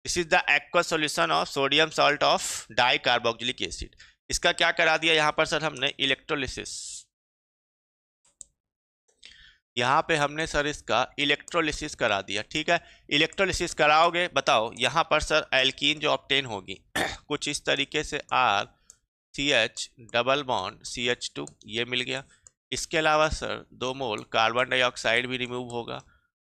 This is the aqua solution of sodium salt of di carboxylic acid. इसका क्या करा दिया यहाँ पर सर हमने, इलेक्ट्रोलिसिस। यहाँ पे हमने सर इसका इलेक्ट्रोलिसिस करा दिया, ठीक है। इलेक्ट्रोलिसिस कराओगे, बताओ यहाँ पर सर एल्कीन जो ऑब्टेन होगी कुछ इस तरीके से R C H double bond CH2 ये मिल गया। इसके अलावा सर 2 मोल कार्बन डाइऑक्साइड भी रिमूव होगा,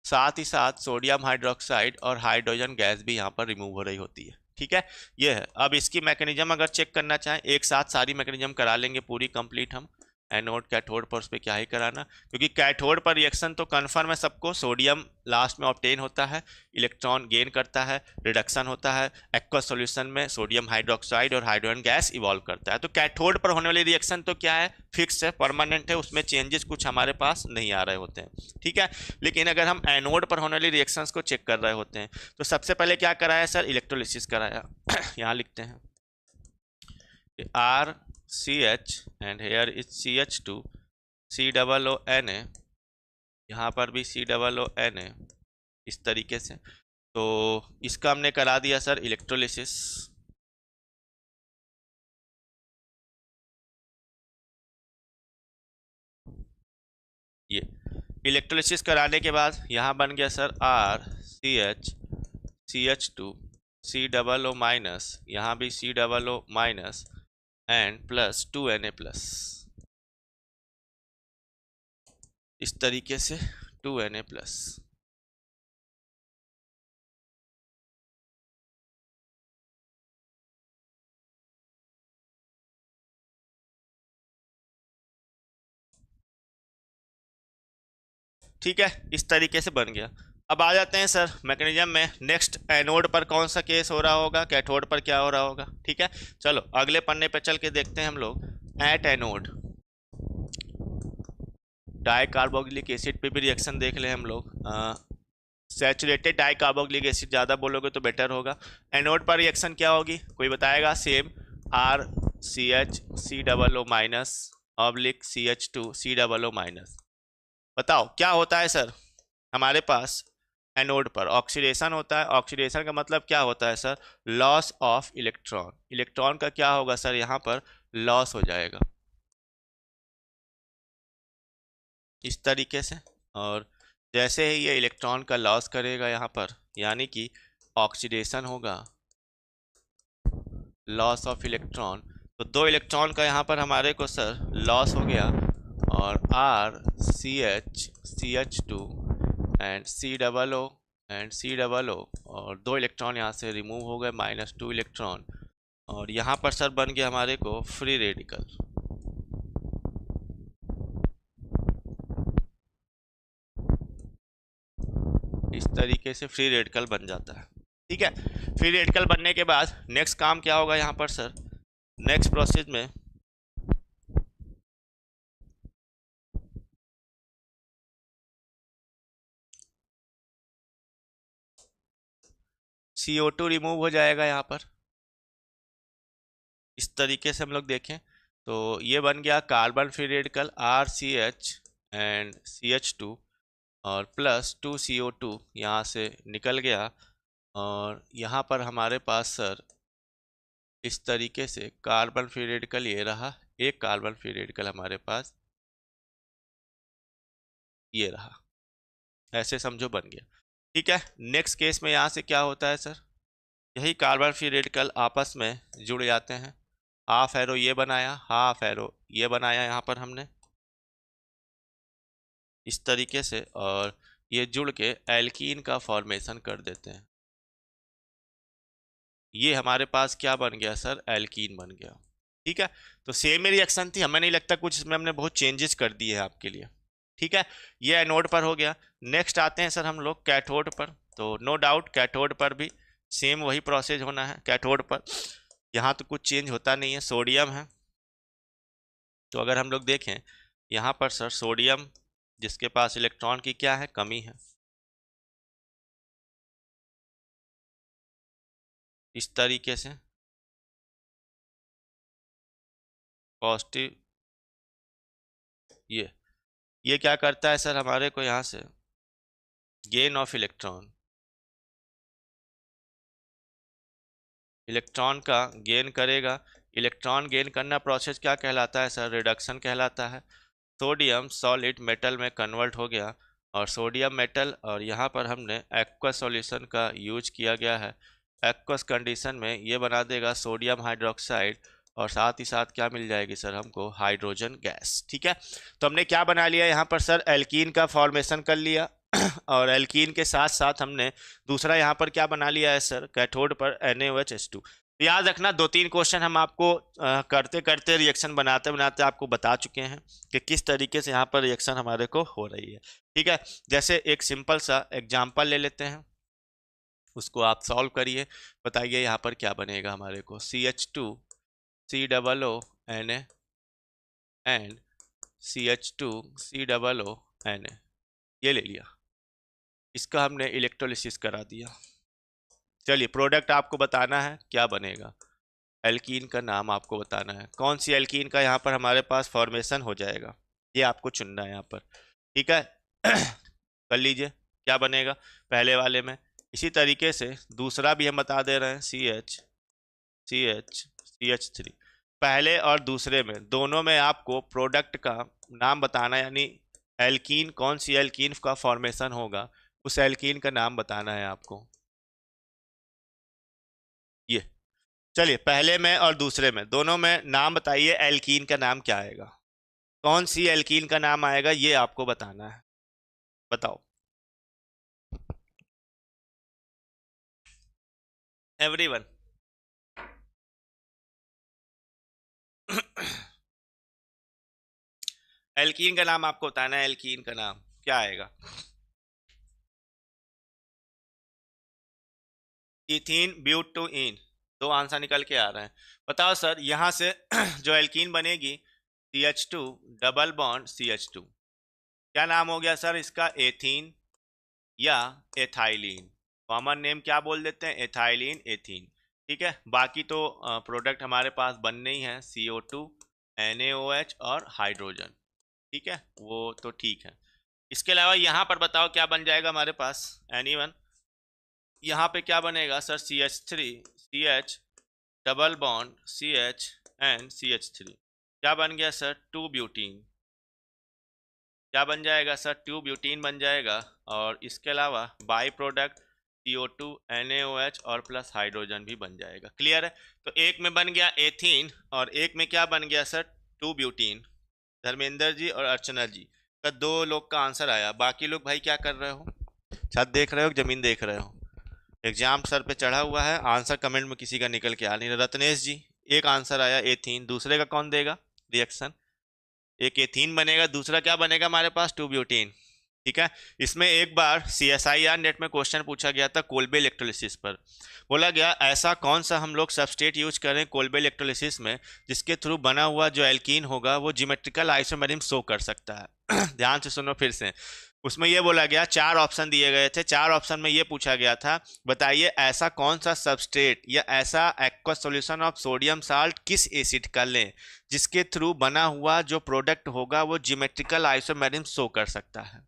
साथ ही साथ सोडियम हाइड्रोक्साइड और हाइड्रोजन गैस भी यहाँ पर रिमूव हो रही होती है, ठीक है। ये है। अब इसकी मैकेनिज्म अगर चेक करना चाहें, एक साथ सारी मैकेनिज्म करा लेंगे पूरी कंप्लीट हम। एनोड कैथोड पर उस पर क्या ही कराना, क्योंकि कैथोड पर रिएक्शन तो कन्फर्म है सबको, सोडियम लास्ट में ऑब्टेन होता है, इलेक्ट्रॉन गेन करता है, रिडक्शन होता है, एक्वस सॉल्यूशन में सोडियम हाइड्रोक्साइड और हाइड्रोजन गैस इवॉल्व करता है। तो कैथोड पर होने वाली रिएक्शन तो क्या है, फिक्स है, परमानेंट है, उसमें चेंजेस कुछ हमारे पास नहीं आ रहे होते हैं, ठीक है। लेकिन अगर हम एनोड पर होने वाली रिएक्शंस को चेक कर रहे होते हैं तो सबसे पहले क्या कराया सर, इलेक्ट्रोलिसिस कराया। यहाँ लिखते हैं R CH and here is CH2 C double O N A, यहाँ पर भी C double O N A, इस तरीके से। तो इसका हमने करा दिया सर इलेक्ट्रोलिसिस। ये इलेक्ट्रोलिसिस कराने के बाद यहाँ बन गया sir R CH CH2 C double O minus, यहाँ भी C double O minus and plus 2Na plus, इस तरीके से 2Na प्लस। ठीक है, इस तरीके से बन गया। अब आ जाते हैं सर मैकेनिज्म में, नेक्स्ट एनोड पर कौन सा केस हो रहा होगा, कैथोड पर क्या हो रहा होगा, ठीक है। चलो अगले पन्ने पे चल के देखते हैं हम लोग। At anode di carboxylic acid पे भी रिएक्शन देख ले हम लोग। सैचुरेटेड डाई कार्बोक्सिलिक एसिड ज़्यादा बोलोगे तो बेटर होगा। एनोड पर रिएक्शन क्या होगी, कोई बताएगा? Same R CH C double O minus oblique CH2 C double O minus. बताओ क्या होता है सर हमारे पास एनोड पर, ऑक्सीडेशन होता है। ऑक्सीडेशन का मतलब क्या होता है sir, loss of electron. Electron का क्या होगा सर, यहाँ पर लॉस हो जाएगा इस तरीके से। और जैसे ही ये इलेक्ट्रॉन का लॉस करेगा यहाँ पर, यानी कि ऑक्सीडेशन होगा, लॉस ऑफ इलेक्ट्रॉन, तो 2 इलेक्ट्रॉन का यहाँ पर हमारे को सर लॉस हो गया। और R CH CH2 and C double O and C double O, और 2 इलेक्ट्रॉन यहाँ से रिमूव हो गए, -2 इलेक्ट्रॉन। और यहाँ पर सर बन गया हमारे को फ्री रेडिकल। इस तरीके से फ्री रेडिकल बन जाता है, ठीक है। फ्री रेडिकल बनने के बाद नेक्स्ट काम क्या होगा यहाँ पर सर, नेक्स्ट प्रोसेस में CO2 रिमूव हो जाएगा यहाँ पर। इस तरीके से हम लोग देखें तो ये बन गया carbon free radical RCH and CH2 और +2 CO2 यहाँ से निकल गया। और यहाँ पर हमारे पास सर इस तरीके से कार्बन फ्री रेडिकल ये रहा, एक कार्बन फ्री रेडिकल हमारे पास ये रहा, ऐसे समझो बन गया, ठीक है। नेक्स्ट केस में यहाँ से क्या होता है सर, यही कार्बन फ्री रेडिकल आपस में जुड़ जाते हैं। हाफ एरो ये बनाया, हाफ एरो ये बनाया यहाँ पर हमने इस तरीके से, और ये जुड़ के एल्कीन का फॉर्मेशन कर देते हैं। ये हमारे पास क्या बन गया सर, एल्कीन बन गया, ठीक है। तो सेम ही रिएक्शन थी, हमें नहीं लगता कुछ इसमें हमने बहुत चेंजेस कर दिए हैं आपके लिए, ठीक है। ये एनोड पर हो गया। नेक्स्ट आते हैं सर हम लोग कैथोड पर। तो नो डाउट कैथोड पर भी सेम वही प्रोसेस होना है। कैथोड पर यहाँ तो कुछ चेंज होता नहीं है, सोडियम है। तो अगर हम लोग देखें यहाँ पर सर सोडियम जिसके पास इलेक्ट्रॉन की क्या है, कमी है, इस तरीके से। पॉजिटिव, ये क्या करता है सर हमारे को यहाँ से गेन ऑफ इलेक्ट्रॉन, इलेक्ट्रॉन का गेन करेगा। इलेक्ट्रॉन गेन करना प्रोसेस क्या कहलाता है सर? रिडक्शन कहलाता है। सोडियम सॉलिड मेटल में कन्वर्ट हो गया, और सोडियम मेटल, और यहाँ पर हमने एक्वस सॉल्यूशन का यूज किया गया है। एक्वस कंडीशन में ये बना देगा सोडियम हाइड्रोक्साइड, और साथ ही साथ क्या मिल जाएगी सर हमको? Hydrogen gas. ठीक है, तो हमने क्या बना लिया यहाँ पर सर? एल्कीन का फॉर्मेशन कर लिया और एल्कीन के साथ साथ हमने दूसरा यहाँ पर क्या बना लिया है सर? कैथोड पर NaOH तो याद रखना, 2-3 क्वेश्चन हम आपको करते करते रिएक्शन बनाते बनाते आपको बता चुके हैं कि किस तरीके से यहाँ पर रिएक्शन हमारे को हो रही है। ठीक है, जैसे एक सिंपल सा एग्जांपल ले लेते हैं, उसको आप सॉल्व करिए, बताइए यहाँ पर क्या बनेगा हमारे को? CH2 COO Na and CH2 COO Na, ये ले लिया, इसका हमने इलेक्ट्रोलिसिस करा दिया। चलिए, प्रोडक्ट आपको बताना है क्या बनेगा, एल्कीन का नाम आपको बताना है, कौन सी एल्कीन का यहाँ पर हमारे पास फॉर्मेशन हो जाएगा, ये आपको चुनना है यहाँ पर। ठीक है कर लीजिए, क्या बनेगा पहले वाले में। इसी तरीके से दूसरा भी हम बता दे रहे हैं, CH3। पहले और दूसरे में दोनों में आपको प्रोडक्ट का नाम बताना है, यानी एल्कीन, कौन सी एल्कीन का फॉर्मेशन होगा उस एल्कीन का नाम बताना है आपको। ये चलिए, पहले में और दूसरे में दोनों में नाम बताइए, एल्कीन का नाम क्या आएगा, कौन सी एल्कीन का नाम आएगा ये आपको बताना है, बताओ एवरीवन। एल्कीन का नाम आपको बताना है, एल्कीन का नाम क्या आएगा? इथीन ब्यूटोइन, दो आंसर निकल के आ रहे हैं। बताओ सर, यहाँ से जो एल्कीन बनेगी CH2 डबल बॉन्ड CH2, क्या नाम हो गया सर इसका? एथीन या एथाइलिन, कॉमन नेम क्या बोल देते हैं? Ethylene, ethene. ठीक है, बाकी तो प्रोडक्ट हमारे पास बनने ही है, CO2 NaOH और हाइड्रोजन। ठीक है, वो तो ठीक है। इसके अलावा यहाँ पर बताओ क्या बन जाएगा हमारे पास? एनीवन, यहाँ पे क्या बनेगा sir? CH3 CH double bond CH and CH3, क्या बन गया सर? 2 ब्यूटीन, क्या बन जाएगा सर? 2 ब्यूटीन बन जाएगा। और इसके अलावा बाई प्रोडक्ट CO2 NaOH और प्लस हाइड्रोजन भी बन जाएगा। क्लियर है? तो एक में बन गया एथीन और एक में क्या बन गया सर? 2 ब्यूटीन। धर्मेंद्र जी और अर्चना जी का 2 लोग का आंसर आया। बाकी लोग भाई क्या कर रहे हो? छत देख रहे हो, जमीन देख रहे हो? एग्जाम सर पे चढ़ा हुआ है, आंसर कमेंट में किसी का निकल के आ नहीं रहा। रत्नेश जी, एक आंसर आया एथीन, दूसरे का कौन देगा रिएक्शन? एक एथीन बनेगा, दूसरा क्या बनेगा हमारे पास? 2 ब्यूटीन। ठीक है, इसमें एक बार CSIR नेट में क्वेश्चन पूछा गया था कोल्बे इलेक्ट्रोलिसिस पर। बोला गया ऐसा कौन सा हम लोग सबस्ट्रेट यूज करें कोल्बे इलेक्ट्रोलिसिस में जिसके थ्रू बना हुआ जो एल्कीन होगा वो ज्योमेट्रिकल आइसोमेरिज्म शो कर सकता है। ध्यान से सुनो फिर से, उसमें यह बोला गया, 4 ऑप्शन दिए गए थे, 4 ऑप्शन में यह पूछा गया था, बताइए ऐसा कौन सा सबस्ट्रेट या ऐसा aqueous solution of sodium salt किस एसिड का लें जिसके थ्रू बना हुआ जो प्रोडक्ट होगा वो ज्योमेट्रिकल आइसोमेरिज्म शो कर सकता है।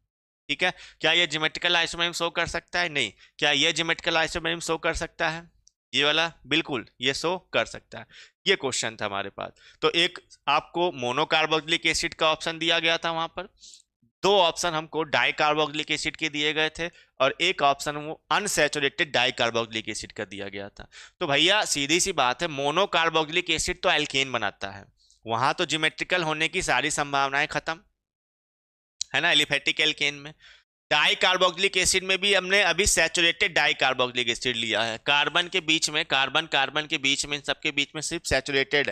ठीक है, क्या ये ज्योमेट्रिकल आइसोमेरिज्म शो कर सकता है? नहीं। क्या ये ज्योमेट्रिकल आइसोमेरिज्म शो कर सकता है? ये वाला बिल्कुल ये शो कर सकता है। ये क्वेश्चन था हमारे पास। तो एक आपको मोनोकार्बोक्सिलिक एसिड का ऑप्शन दिया गया था, वहां पर 2 ऑप्शन हमको डाइकार्बोक्सिलिक एसिड के दिए गए थे और एक ऑप्शन वो अनसैचुरेटेड डाइकार्बोक्सिलिक एसिड का दिया गया था। तो भैया सीधी सी बात है, मोनोकार्बोक्सिलिक एसिड तो एल्केन बनाता है, वहां तो ज्योमेट्रिकल होने की सारी संभावनाएं खत्म है ना, एलिफेटिक एल्केन में। डाई कार्बोक्सिलिक एसिड में भी हमने अभी सैचुरेटेड डाई कार्बोक्सिलिक एसिड लिया है, कार्बन के बीच में, कार्बन कार्बन के बीच में, इन सबके बीच में सिर्फ सैचुरेटेड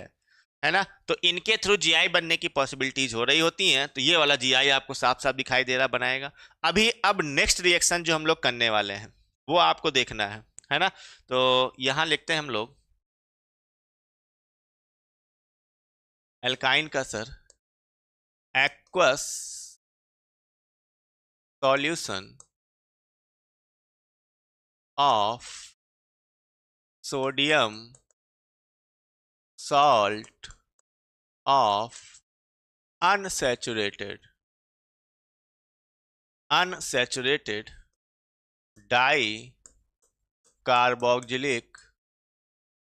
है ना, तो इनके थ्रू जीआई बनने की पॉसिबिलिटीज हो रही होती हैं। तो ये वाला जीआई आपको साफ साफ दिखाई दे रहा बनाएगा। अभी अब नेक्स्ट रिएक्शन जो हम लोग करने वाले हैं वो आपको देखना है ना। तो यहां लिखते हैं हम लोग एल्काइन का sir aqueous solution of sodium salt of unsaturated dicarboxylic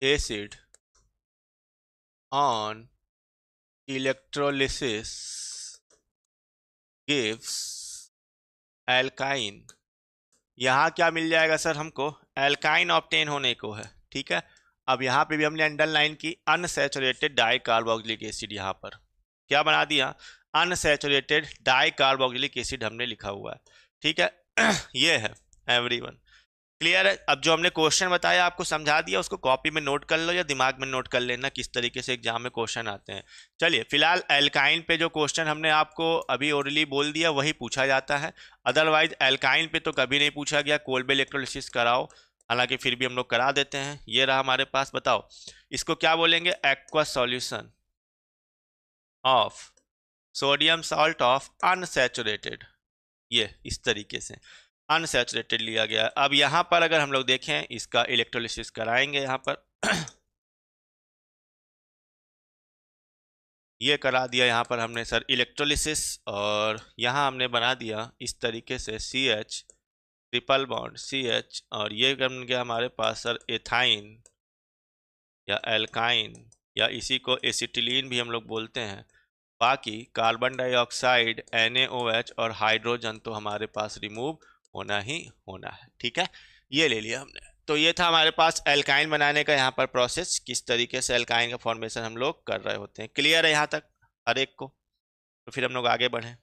acid on electrolysis gives alkyne। यहाँ क्या मिल जाएगा सर हमको? एल्काइन ऑब्टेन होने को है, ठीक है। अब यहाँ पे भी हमने अंडरलाइन की अनसैचुरेटेड डाई कार्बोक्जिलिक एसिड, यहाँ पर क्या बना दिया? अनसैचुरेटेड डाई कार्बोक्जिलिक एसिड हमने लिखा हुआ है, ठीक है। ये है एवरीवन, क्लियर है? अब जो हमने क्वेश्चन बताया आपको समझा दिया, उसको कॉपी में नोट कर लो या दिमाग में नोट कर लेना किस तरीके से एग्जाम में क्वेश्चन आते हैं। चलिए फिलहाल एल्काइन पे जो क्वेश्चन हमने आपको अभी ओरली बोल दिया वही पूछा जाता है, अदरवाइज एल्काइन पे तो कभी नहीं पूछा गया। कोल्बे इलेक्ट्रोलिसिस कराओ, हालांकि फिर भी हम लोग करा देते हैं। ये रहा हमारे पास, बताओ इसको क्या बोलेंगे? Aqua solution of sodium salt of unsaturated, ये इस तरीके से अनसैचुरेटेड लिया गया। अब यहाँ पर अगर हम लोग देखें, इसका इलेक्ट्रोलिसिस कराएंगे यहाँ पर ये करा दिया यहाँ पर हमने सर इलेक्ट्रोलिसिस, और यहाँ हमने बना दिया इस तरीके से CH ट्रिपल बॉन्ड CH, और ये बन गया हमारे पास सर एथाइन या एल्काइन, या इसी को एसिटिलीन भी हम लोग बोलते हैं। बाकी कार्बन डाइऑक्साइड NaOH और हाइड्रोजन तो हमारे पास रिमूव होना ही होना है, ठीक है। ये ले लिया हमने। तो ये था हमारे पास एल्काइन बनाने का यहाँ पर प्रोसेस, किस तरीके से एल्काइन का फॉर्मेशन हम लोग कर रहे होते हैं। क्लियर है यहाँ तक हर एक को? तो फिर हम लोग आगे बढ़ें।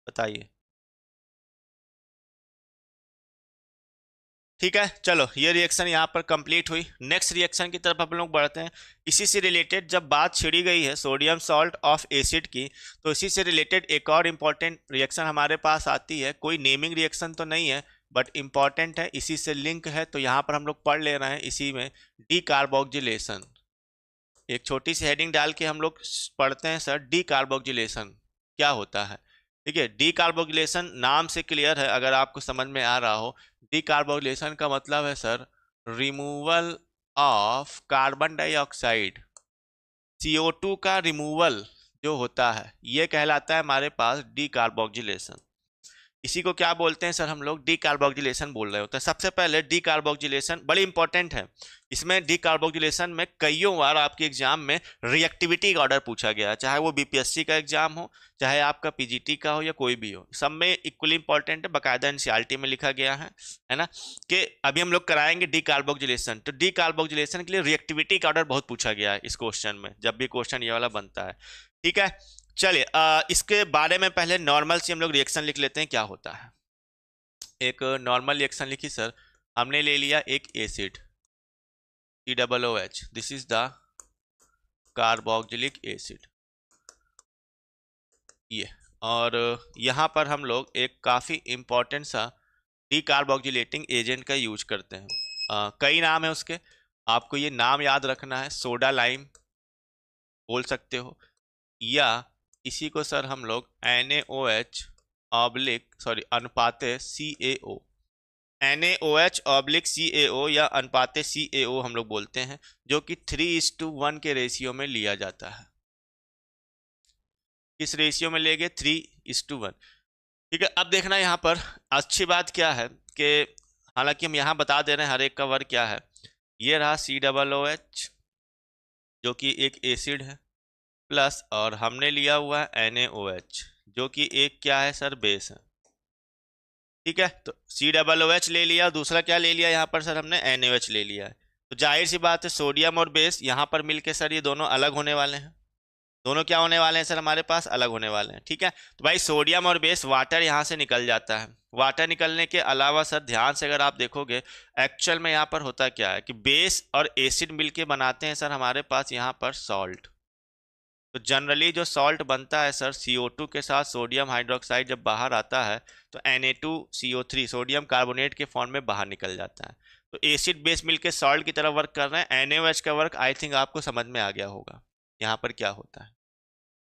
बताइए। ठीक है, चलो ये रिएक्शन यहाँ पर कंप्लीट हुई। नेक्स्ट रिएक्शन की तरफ हम लोग बढ़ते हैं। इसी से रिलेटेड जब बात छिड़ी गई है सोडियम सॉल्ट ऑफ एसिड की, तो इसी से रिलेटेड एक और इम्पॉर्टेंट रिएक्शन हमारे पास आती है। कोई नेमिंग रिएक्शन तो नहीं है बट इम्पॉर्टेंट है, इसी से लिंक है, तो यहाँ पर हम लोग पढ़ ले रहे हैं इसी में डीकार्बोक्जिलेशन। एक छोटी सी हेडिंग डाल के हम लोग पढ़ते हैं सर डीकार्बोक्जिलेशन क्या होता है। ठीक है, डीकार्बोक्जिलेशन नाम से क्लियर है, अगर आपको समझ में आ रहा हो। डीकार्बोक्जिलेशन का मतलब है sir removal of carbon dioxide, CO2 का रिमूवल जो होता है ये कहलाता है हमारे पास डीकार्बोक्जिलेशन। इसी को क्या बोलते हैं सर? हम लोग डीकार्बोक्जिलेशन बोल रहे होते हैं। सबसे पहले डीकार्बोक्जिलेशन बड़ी इंपॉर्टेंट है। इसमें डीकार्बोक्जिलेशन में कईयों बार आपके एग्जाम में रिएक्टिविटी का ऑर्डर पूछा गया है, चाहे वो BPSC का एग्जाम हो, चाहे आपका PGT का हो, या कोई भी हो, सब में इक्वली इंपॉर्टेंट है। बाकायदा NCERT में लिखा गया है ना, कि अभी हम लोग कराएंगे डीकार्बोक्जिलेशन। तो डीकार्बोक्जिलेशन के लिए रिएक्टिविटी का ऑर्डर बहुत पूछा गया है इस क्वेश्चन में, जब भी क्वेश्चन ये वाला बनता है। ठीक है, चलिए इसके बारे में पहले नॉर्मल से हम लोग रिएक्शन लिख लेते हैं क्या होता है। एक नॉर्मल रिएक्शन लिखी सर, हमने ले लिया एक acid COOH, this is the carboxylic acid, ये, और यहाँ पर हम लोग एक काफ़ी इम्पोर्टेंट सा डीकार्बोक्जिलेटिंग एजेंट का यूज करते हैं। कई नाम है उसके, आपको ये नाम याद रखना है। सोडा लाइम बोल सकते हो, या इसी को सर हम लोग NaOH अनुपाते CaO, NaOH CaO या अनुपाते CaO हम लोग बोलते हैं, जो कि 3:1 के रेशियो में लिया जाता है। किस रेशियो में लेंगे? 3:1। ठीक है, अब देखना यहाँ पर अच्छी बात क्या है कि हालांकि हम यहाँ बता दे रहे हैं हर एक का वर्क क्या है। ये रहा COOH जो कि एक एसिड है, प्लस और हमने लिया हुआ है NaOH जो कि एक क्या है सर? बेस है। ठीक है, तो COOH ले लिया, दूसरा क्या ले लिया यहाँ पर सर? हमने NaOH ले लिया है। तो जाहिर सी बात है सोडियम और बेस यहाँ पर मिलके सर ये दोनों अलग होने वाले हैं। दोनों क्या होने वाले हैं सर? हमारे पास अलग होने वाले हैं। ठीक है, तो भाई सोडियम और बेस वाटर यहाँ से निकल जाता है। वाटर निकलने के अलावा सर ध्यान से अगर आप देखोगे एक्चुअल में यहाँ पर होता क्या है कि बेस और एसिड मिलके बनाते हैं सर हमारे पास यहाँ पर सॉल्ट। तो जनरली जो सॉल्ट बनता है सर CO2 के साथ सोडियम हाइड्रोक्साइड जब बाहर आता है तो Na2CO3 सोडियम कार्बोनेट के फॉर्म में बाहर निकल जाता है। तो एसिड बेस मिलके सॉल्ट की तरफ वर्क कर रहे हैं। NaOH का वर्क आई थिंक आपको समझ में आ गया होगा यहाँ पर क्या होता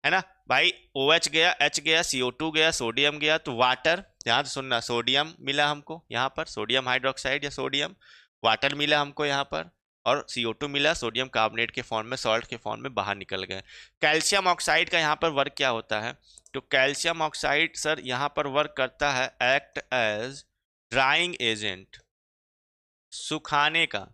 है ना भाई? OH गया, H गया, CO2 गया, सोडियम गया, तो वाटर, ध्यान से सुनना, सोडियम मिला हमको यहाँ पर, सोडियम हाइड्रोक्साइड या सोडियम, वाटर मिला हमको यहाँ पर, और CO2 मिला सोडियम कार्बोनेट के फॉर्म में, सॉल्ट के फॉर्म में बाहर निकल गए। कैल्शियम ऑक्साइड का यहाँ पर वर्क क्या होता है? तो कैल्शियम ऑक्साइड सर यहाँ पर वर्क करता है एक्ट एज ड्राइंग एजेंट, सुखाने का।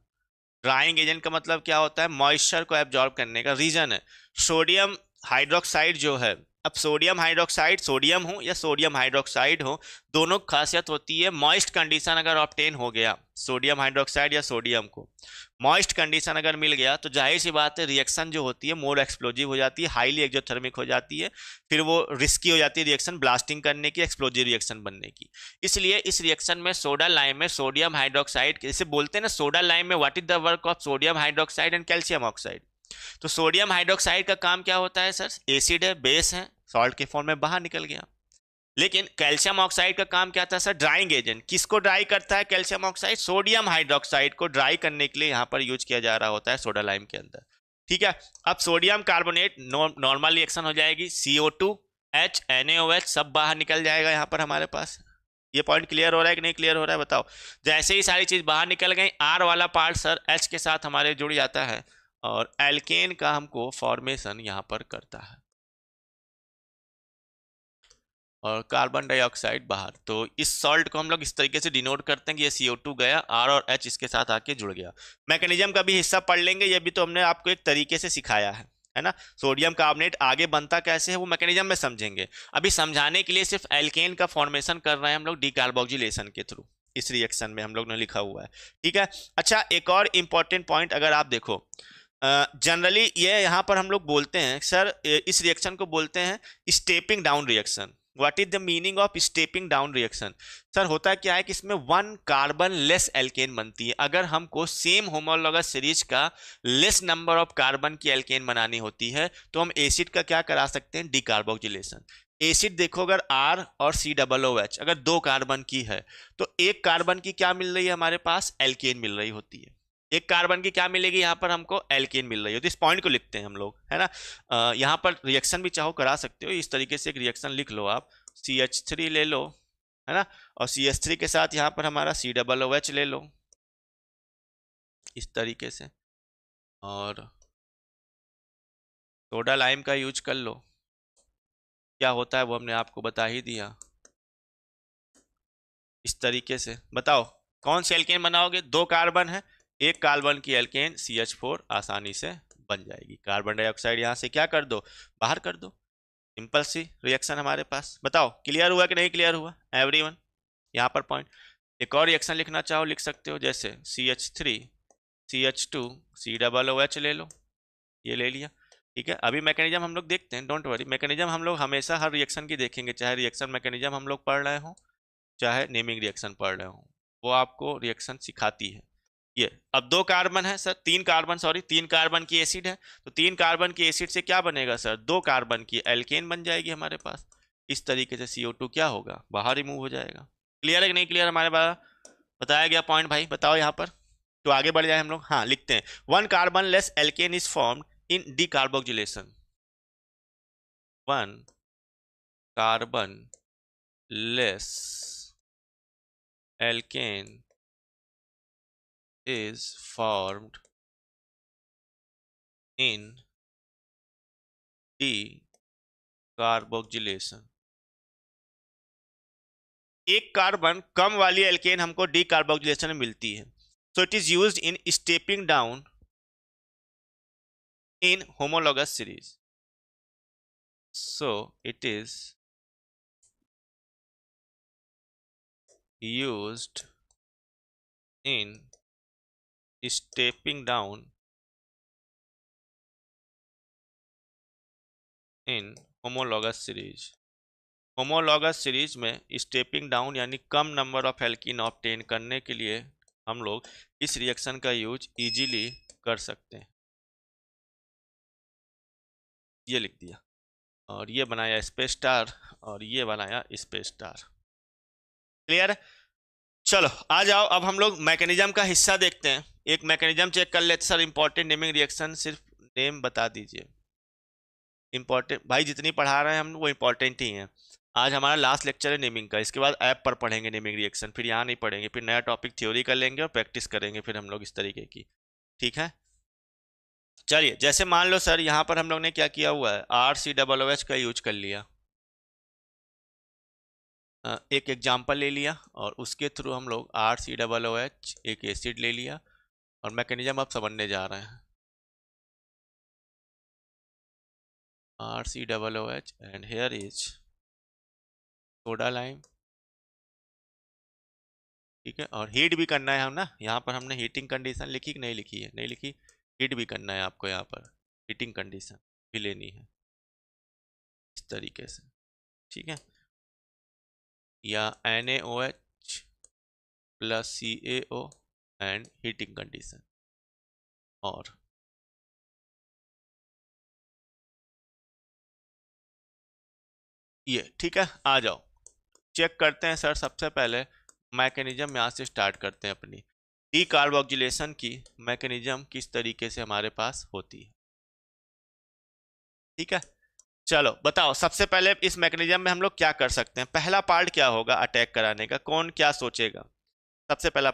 ड्राइंग एजेंट का मतलब क्या होता है? मॉइस्चर को एब्जॉर्ब करने का। रीजन है सोडियम हाइड्रोक्साइड जो है, अब सोडियम हाइड्रोक्साइड, सोडियम हो या सोडियम हाइड्रोक्साइड हो, दोनों खासियत होती है मॉइस्ट कंडीशन अगर ऑब्टेन हो गया, सोडियम हाइड्रोक्साइड या सोडियम को मॉइस्ट कंडीशन अगर मिल गया तो जाहिर सी बात है रिएक्शन जो होती है मोर एक्सप्लोजिव हो जाती है, हाईली एक्सोथर्मिक हो जाती है, फिर वो रिस्की हो जाती है रिएक्शन ब्लास्टिंग करने की, एक्सप्लोजिव रिएक्शन बनने की। इसलिए इस रिएक्शन में सोडा लाइम में सोडियम हाइड्रोक्साइड, इसे बोलते हैं ना सोडा लाइम में, what is the work of sodium hydroxide and calcium oxide? तो सोडियम हाइड्रोक्साइड का काम क्या होता है सर? एसिड है, बेस है, सॉल्ट के फॉर्म में बाहर निकल गया। लेकिन कैल्शियम ऑक्साइड का काम क्या था सर? Drying agent. किसको ड्राई करता है कैल्शियम ऑक्साइड? सोडियम हाइड्रोक्साइड को ड्राई करने के लिए यहां पर यूज किया जा रहा होता है सोडा लाइम के अंदर। ठीक है, अब सोडियम कार्बोनेट नॉर्मल रिएक्शन हो जाएगी, CO2 H NaOH सब बाहर निकल जाएगा यहां पर हमारे पास। ये पॉइंट क्लियर हो रहा है कि नहीं क्लियर हो रहा है बताओ? जैसे ही सारी चीज बाहर निकल गई, R वाला पार्ट सर H के साथ हमारे जुड़ जाता है और एल्केन का हमको फॉर्मेशन यहां पर करता है, और कार्बन डाइऑक्साइड बाहर। तो इस सॉल्ट को हम लोग इस तरीके से डिनोट करते हैं कि ये CO2 गया, R और H इसके साथ आके जुड़ गया। मैकेनिज्म का भी हिस्सा पढ़ लेंगे, ये भी तो हमने आपको एक तरीके से सिखाया है ना। सोडियम कार्बोनेट आगे बनता कैसे है वो मैकेनिज्म में समझेंगे। अभी समझाने के लिए सिर्फ एल्केन का फॉर्मेशन कर रहे हैं हम लोग डीकार्बोक्सिलेशन के थ्रू, इस रिएक्शन में हम लोग ने लिखा हुआ है। ठीक है, अच्छा एक और इंपॉर्टेंट पॉइंट अगर आप देखो, जनरली ये यहाँ पर हम लोग बोलते हैं सर, इस रिएक्शन को बोलते हैं stepping down reaction. What is the meaning of stepping down reaction? Sir होता क्या है कि इसमें 1 कार्बन लेस एल्केन बनती है। अगर हमको सेम होमोलॉगस सीरीज का लेस नंबर ऑफ कार्बन की एल्केन बनानी होती है तो हम एसिड का क्या करा सकते हैं? डीकार्बोक्सिलेशन। एसिड देखो अगर R और COOH अगर 2 कार्बन की है तो 1 कार्बन की क्या मिल रही है हमारे पास? एल्केन मिल रही होती है। 1 कार्बन की क्या मिलेगी यहाँ पर हमको? एल्केन मिल रही है। तो इस पॉइंट को लिखते हैं हम लोग, है ना। यहाँ पर रिएक्शन भी चाहो करा सकते हो, इस तरीके से एक रिएक्शन लिख लो आप, CH3 ले लो, है ना, और CH3 के साथ यहाँ पर हमारा COOH ले लो इस तरीके से, और सोडा लाइम का यूज कर लो। क्या होता है वो हमने आपको बता ही दिया। इस तरीके से बताओ कौन सी एल्केन बनाओगे? 2 कार्बन है, 1 कार्बन की एल्केन CH4 आसानी से बन जाएगी। कार्बन डाइऑक्साइड यहाँ से क्या कर दो? बाहर कर दो। सिंपल सी रिएक्शन हमारे पास। बताओ क्लियर हुआ कि नहीं क्लियर हुआ एवरीवन? यहाँ पर पॉइंट। एक और रिएक्शन लिखना चाहो लिख सकते हो, जैसे CH3 CH2 COOH ले लो, ये ले लिया। ठीक है, अभी मैकेनिज्म हम लोग देखते हैं, डोंट वरी। मैकेनिज्म हम लोग हमेशा हर रिएक्शन की देखेंगे, चाहे रिएक्शन मैकेनिज्म हम लोग पढ़ रहे हो चाहे नेमिंग रिएक्शन पढ़ रहे हो, वो आपको रिएक्शन सिखाती है। ये अब 2 कार्बन है सर, 3 कार्बन, सॉरी 3 कार्बन की एसिड है, तो 3 कार्बन की एसिड से क्या बनेगा सर? 2 कार्बन की एल्केन बन जाएगी हमारे पास। इस तरीके से CO2 क्या होगा? बाहर रिमूव हो जाएगा। क्लियर है कि नहीं क्लियर हमारे पास बताया गया पॉइंट भाई? बताओ यहाँ पर, तो आगे बढ़ जाए हम लोग। हाँ लिखते हैं, 1 carbon less alkane is formed in decarboxylation. 1 carbon less alkane is formed in decarboxylation। 1 carbon कम वाली एल्केन हमको डीकार्बोक्सिलेशन में मिलती है, so it is used in stepping down in homologous series, so it is used in stepping down in homologous series। Homologous series में stepping down यानी कम number of alkene obtain करने के लिए हम लोग इस रिएक्शन का यूज इजीली कर सकते हैं। ये लिख दिया, और ये बनाया स्पेस स्टार, और ये बनाया स्पेस स्टार। क्लियर? चलो आ जाओ, अब हम लोग मैकेनिज्म का हिस्सा देखते हैं। एक मैकेनिज्म चेक कर लेते सर, इंपॉर्टेंट नेमिंग रिएक्शन, सिर्फ नेम बता दीजिए। इंपॉर्टेंट भाई जितनी पढ़ा रहे हैं हम वो इंपॉर्टेंट ही हैं। आज हमारा लास्ट लेक्चर है नेमिंग का, इसके बाद ऐप पर पढ़ेंगे नेमिंग रिएक्शन, फिर यहाँ नहीं पढ़ेंगे, फिर नया टॉपिक थ्योरी कर लेंगे और प्रैक्टिस करेंगे फिर हम लोग इस तरीके की। ठीक है, चलिए जैसे मान लो सर यहाँ पर हम लोग ने क्या किया हुआ है, RCOOH का यूज कर लिया, एक एग्जाम्पल ले लिया और उसके थ्रू हम लोग RCOOH एक एसिड ले लिया और मैकेनिज्म अब समझने जा रहे हैं। RCOOH and here is soda lime, ठीक है, और हीट भी करना है हम ना, यहाँ पर हमने हीटिंग कंडीशन लिखी कि नहीं लिखी है, नहीं लिखी, हीट भी करना है आपको, यहाँ पर हीटिंग कंडीशन भी लेनी है इस तरीके से, ठीक है, या NaOH plus CaO and heating condition, और ये ठीक है। आ जाओ चेक करते हैं सर, सबसे पहले मैकेनिज्म यहाँ से स्टार्ट करते हैं अपनी डीकार्बोक्सिलेशन की मैकेनिज्म किस तरीके से हमारे पास होती है। ठीक है, चलो बताओ सबसे पहले इस मैकेनिज्म में हम लोग क्या कर सकते हैं। पहला पार्ट क्या होगा अटैक कराने का, कौन क्या सोचेगा। सबसे पहला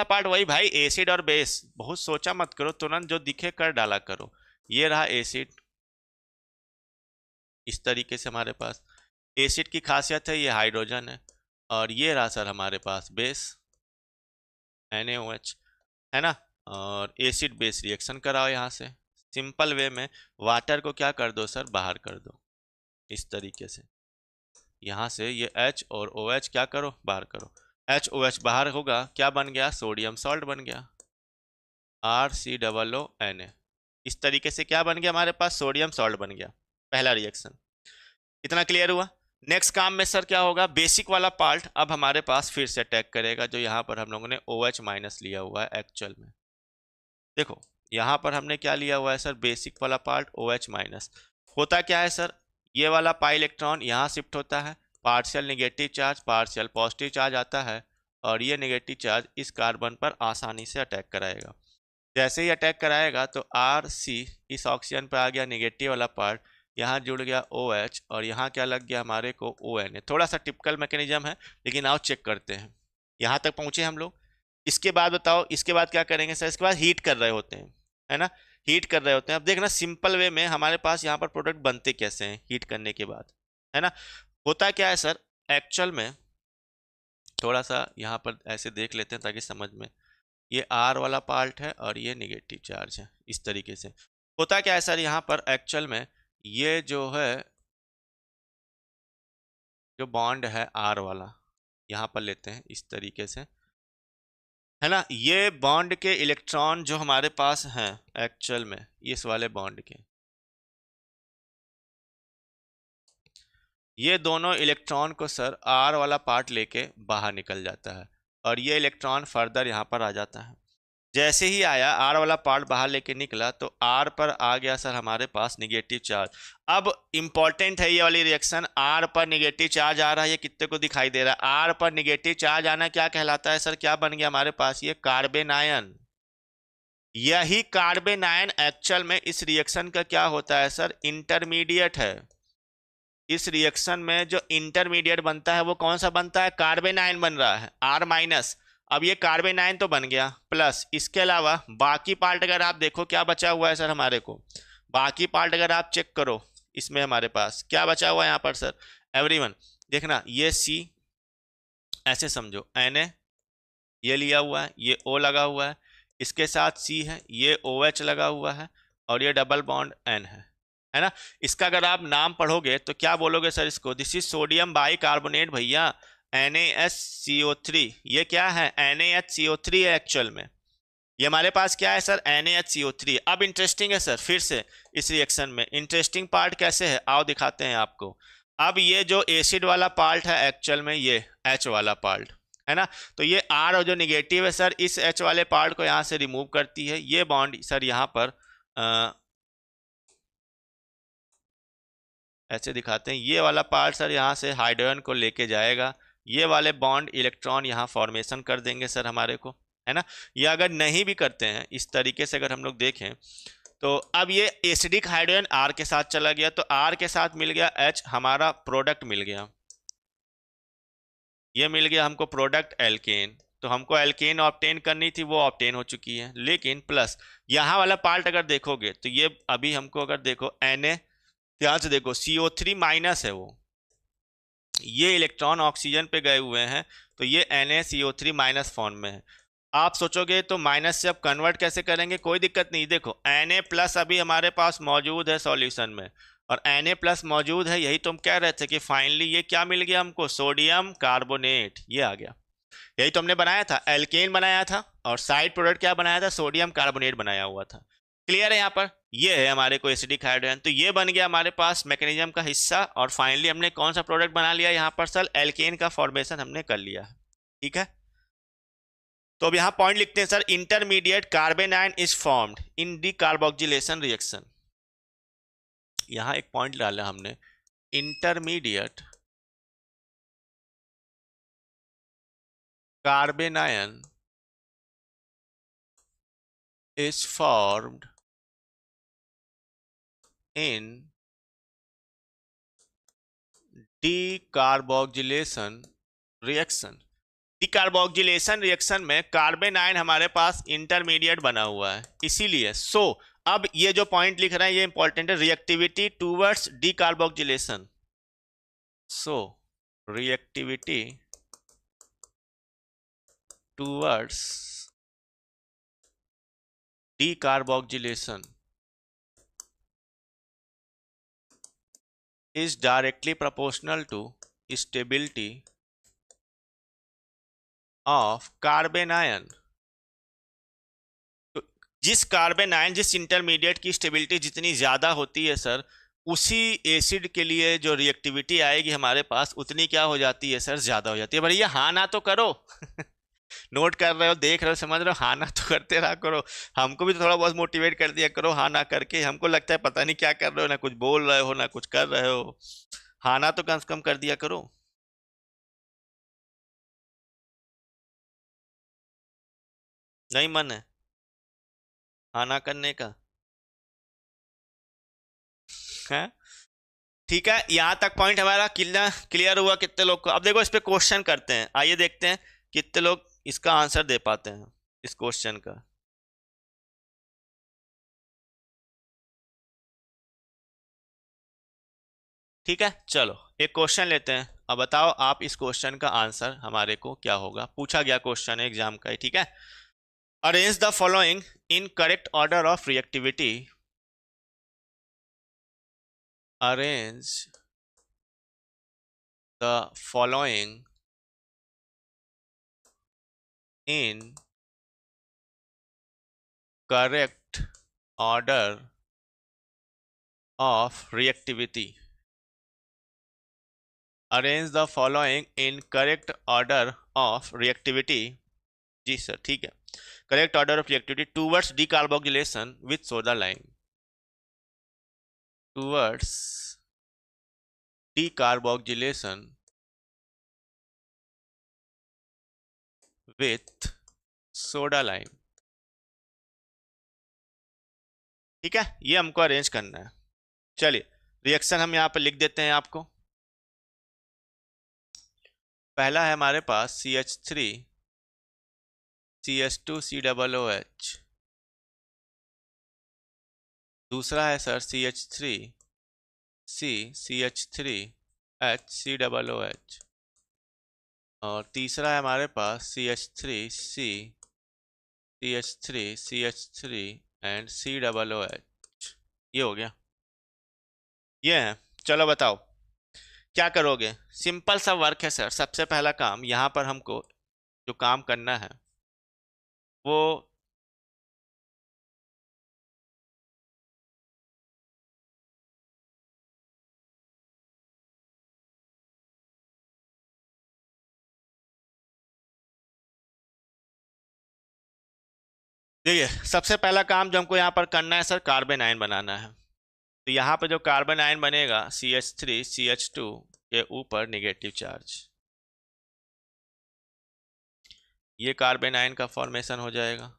पार्ट वही भाई, एसिड और बेस, बहुत सोचा मत करो, तुरंत जो दिखे कर डाला करो। ये रहा एसिड, इस तरीके से हमारे पास एसिड की खासियत है ये हाइड्रोजन है, और ये रहा सर हमारे पास बेस NaOH, है ना, और एसिड बेस रिएक्शन कराओ यहाँ से सिंपल वे में, वाटर को क्या कर दो सर बाहर कर दो इस तरीके से, यहाँ से ये H और OH क्या करो बाहर करो, HOH बाहर होगा, क्या बन गया सोडियम सॉल्ट बन गया RCOONA, इस तरीके से क्या बन गया हमारे पास सोडियम सॉल्ट बन गया, पहला रिएक्शन। इतना क्लियर हुआ। नेक्स्ट काम में सर क्या होगा, बेसिक वाला पार्ट अब हमारे पास फिर से अटैक करेगा, जो यहाँ पर हम लोगों ने OH माइनस लिया हुआ है एक्चुअल में। देखो यहाँ पर हमने क्या लिया हुआ है सर, बेसिक वाला पार्ट OH माइनस, होता क्या है सर, ये वाला पाई इलेक्ट्रॉन यहाँ शिफ्ट होता है, partial negative charge partial positive charge आता है, और ये निगेटिव चार्ज इस कार्बन पर आसानी से अटैक कराएगा। जैसे ही अटैक कराएगा तो RC इस ऑक्सीजन पर आ गया निगेटिव वाला पार्ट, यहाँ जुड़ गया OH, और यहाँ क्या लग गया हमारे को ONA। थोड़ा सा टिपिकल मैकेनिज्म है, लेकिन आओ चेक करते हैं। यहाँ तक पहुँचे हम लोग, इसके बाद बताओ इसके बाद क्या करेंगे सर, इसके बाद हीट कर रहे होते हैं, है ना, हीट कर रहे होते हैं। अब देखना सिंपल वे में हमारे पास यहाँ पर प्रोडक्ट बनते कैसे हैं हीट करने के बाद, है ना। होता क्या है सर एक्चुअल में, थोड़ा सा यहाँ पर ऐसे देख लेते हैं ताकि समझ में, ये R वाला पार्ट है और ये निगेटिव चार्ज है इस तरीके से। होता क्या है सर यहाँ पर एक्चुअल में, ये जो है जो बॉन्ड है R वाला, यहाँ पर लेते हैं इस तरीके से, है ना, ये बॉन्ड के इलेक्ट्रॉन जो हमारे पास हैं एक्चुअल में इस वाले बॉन्ड के, ये दोनों इलेक्ट्रॉन को सर R वाला पार्ट लेके बाहर निकल जाता है, और ये इलेक्ट्रॉन फर्दर यहाँ पर आ जाता है। जैसे ही आया R वाला पार्ट बाहर लेके निकला तो R पर आ गया सर हमारे पास निगेटिव चार्ज। अब इंपॉर्टेंट है ये वाली रिएक्शन, R पर निगेटिव चार्ज आ रहा है, ये कितने को दिखाई दे रहा है, R पर निगेटिव चार्ज आना क्या कहलाता है सर, क्या बन गया हमारे पास ये कार्बन आयन। यही कार्बन आयन एक्चुअल में इस रिएक्शन का क्या होता है सर, इंटरमीडिएट है। इस रिएक्शन में जो इंटरमीडिएट बनता है वो कौन सा बनता है, कार्बन आयन बन रहा है R माइनस। अब ये कार्बन आयन तो बन गया, प्लस इसके अलावा बाकी पार्ट अगर आप देखो क्या बचा हुआ है सर हमारे को, बाकी पार्ट अगर आप चेक करो इसमें हमारे पास क्या बचा हुआ है यहाँ पर सर, एवरीवन देखना, ये C ऐसे समझो, Na ये लिया हुआ है, ये O लगा हुआ है, इसके साथ C है, ये OH लगा हुआ है, और ये डबल बॉन्ड N है ना। इसका अगर आप नाम पढ़ोगे तो क्या बोलोगे सर इसको, दिस इज सोडियम बाइकार्बोनेट भैया, NaHCO3, ये क्या है NaHCO3 है एक्चुअल में, ये हमारे पास क्या है सर NaHCO3। अब इंटरेस्टिंग है सर, फिर से इस रिएक्शन में इंटरेस्टिंग पार्ट कैसे है आओ दिखाते हैं आपको। अब ये जो एसिड वाला पार्ट है एक्चुअल में ये H वाला पार्ट है ना, तो ये R और जो निगेटिव है सर इस H वाले पार्ट को यहाँ से रिमूव करती है, ये बॉन्ड सर यहाँ पर ऐसे दिखाते हैं, ये वाला पार्ट सर यहाँ से हाइड्रोजन को लेके जाएगा, ये वाले बॉन्ड इलेक्ट्रॉन यहाँ फॉर्मेशन कर देंगे सर हमारे को, है ना। ये अगर नहीं भी करते हैं इस तरीके से अगर हम लोग देखें तो अब ये एसिडिक हाइड्रोजन R के साथ चला गया, तो R के साथ मिल गया H, हमारा प्रोडक्ट मिल गया, ये मिल गया हमको प्रोडक्ट एल्केन, तो हमको एल्केन ऑब्टेन करनी थी, वो ऑब्टेन हो चुकी है। लेकिन प्लस यहाँ वाला पार्ट अगर देखोगे तो ये अभी हमको अगर देखो Na, ध्यान से देखो CO3 माइनस है वो, ये इलेक्ट्रॉन ऑक्सीजन पे गए हुए हैं, तो ये NaCO3 माइनस फॉर्म में है। आप सोचोगे तो माइनस से अब कन्वर्ट कैसे करेंगे, कोई दिक्कत नहीं। देखो Na प्लस अभी हमारे पास मौजूद है सॉल्यूशन में, और Na प्लस मौजूद है, यही तो हम कह रहे थे कि फाइनली ये क्या मिल गया हमको, सोडियम कार्बोनेट, ये आ गया। यही तो हमने बनाया था, एल्केन बनाया था, और साइड प्रोडक्ट क्या बनाया था, सोडियम कार्बोनेट बनाया हुआ था। क्लियर है यहाँ पर, ये है हमारे को एसिडिक हाइड्रोजन, तो ये बन गया हमारे पास मैकेनिज्म का हिस्सा। और फाइनली हमने कौन सा प्रोडक्ट बना लिया यहाँ पर सर, एल्केन का फॉर्मेशन हमने कर लिया है। ठीक है, तो अब यहाँ पॉइंट लिखते हैं sir, intermediate carbon ion is formed in decarboxylation reaction. यहाँ एक पॉइंट डाला हमने, intermediate carbon ion is formed in decarboxylation reaction। Decarboxylation reaction में कार्बन आयन हमारे पास इंटरमीडिएट बना हुआ है, इसीलिए अब ये जो पॉइंट लिख रहे हैं ये इंपॉर्टेंट है, reactivity towards decarboxylation. Reactivity towards decarboxylation is directly proportional to stability of carbon ion। तो जिस कार्बन आयन, जिस इंटरमीडिएट की स्टेबिलिटी जितनी ज़्यादा होती है सर, उसी एसिड के लिए जो रिएक्टिविटी आएगी हमारे पास उतनी क्या हो जाती है सर, ज़्यादा हो जाती है। भैया हाँ ना तो करो नोट कर रहे हो, देख रहे हो, समझ रहे हो, हाँ ना तो करते रहा करो। हमको भी तो थोड़ा बहुत मोटिवेट कर दिया करो हाँ ना करके, हमको लगता है पता नहीं क्या कर रहे हो, ना कुछ बोल रहे हो ना कुछ कर रहे हो। हाँ ना तो कम से कम कर दिया करो। नहीं मन है हाँ ना करने का, है? ठीक है, यहाँ तक पॉइंट हमारा क्लियर हुआ कितने लोग को। अब देखो इस पे क्वेश्चन करते हैं, आइए देखते हैं कितने लोग इसका आंसर दे पाते हैं इस क्वेश्चन का। ठीक है, चलो एक क्वेश्चन लेते हैं। अब बताओ आप इस क्वेश्चन का आंसर हमारे को क्या होगा, पूछा गया क्वेश्चन है एग्जाम का ही। ठीक है, arrange the following in correct order of reactivity. Arrange the following in correct order of reactivity. Arrange the following in correct order of reactivity. जी सर, ठीक है। Correct order of reactivity towards decarboxylation with soda lime, towards decarboxylation with soda lime. ठीक है, ये हमको arrange करना है। चलिए रिएक्शन हम यहाँ पर लिख देते हैं आपको। पहला है हमारे पास CH3 CH2 COOH, दूसरा है सर CH3 CH3 HCOOH, और तीसरा है हमारे पास CH3 CH3 एंड COOH। ये हो गया, ये है। चलो बताओ क्या करोगे, सिंपल सा वर्क है सर। सबसे पहला काम यहाँ पर हमको जो काम करना है वो देखिए, सबसे पहला काम जो हमको यहाँ पर करना है सर, कार्बन आयन बनाना है। तो यहाँ पर जो कार्बन आयन बनेगा CH3 CH2 के ऊपर नेगेटिव चार्ज, ये कार्बन आयन का फॉर्मेशन हो जाएगा।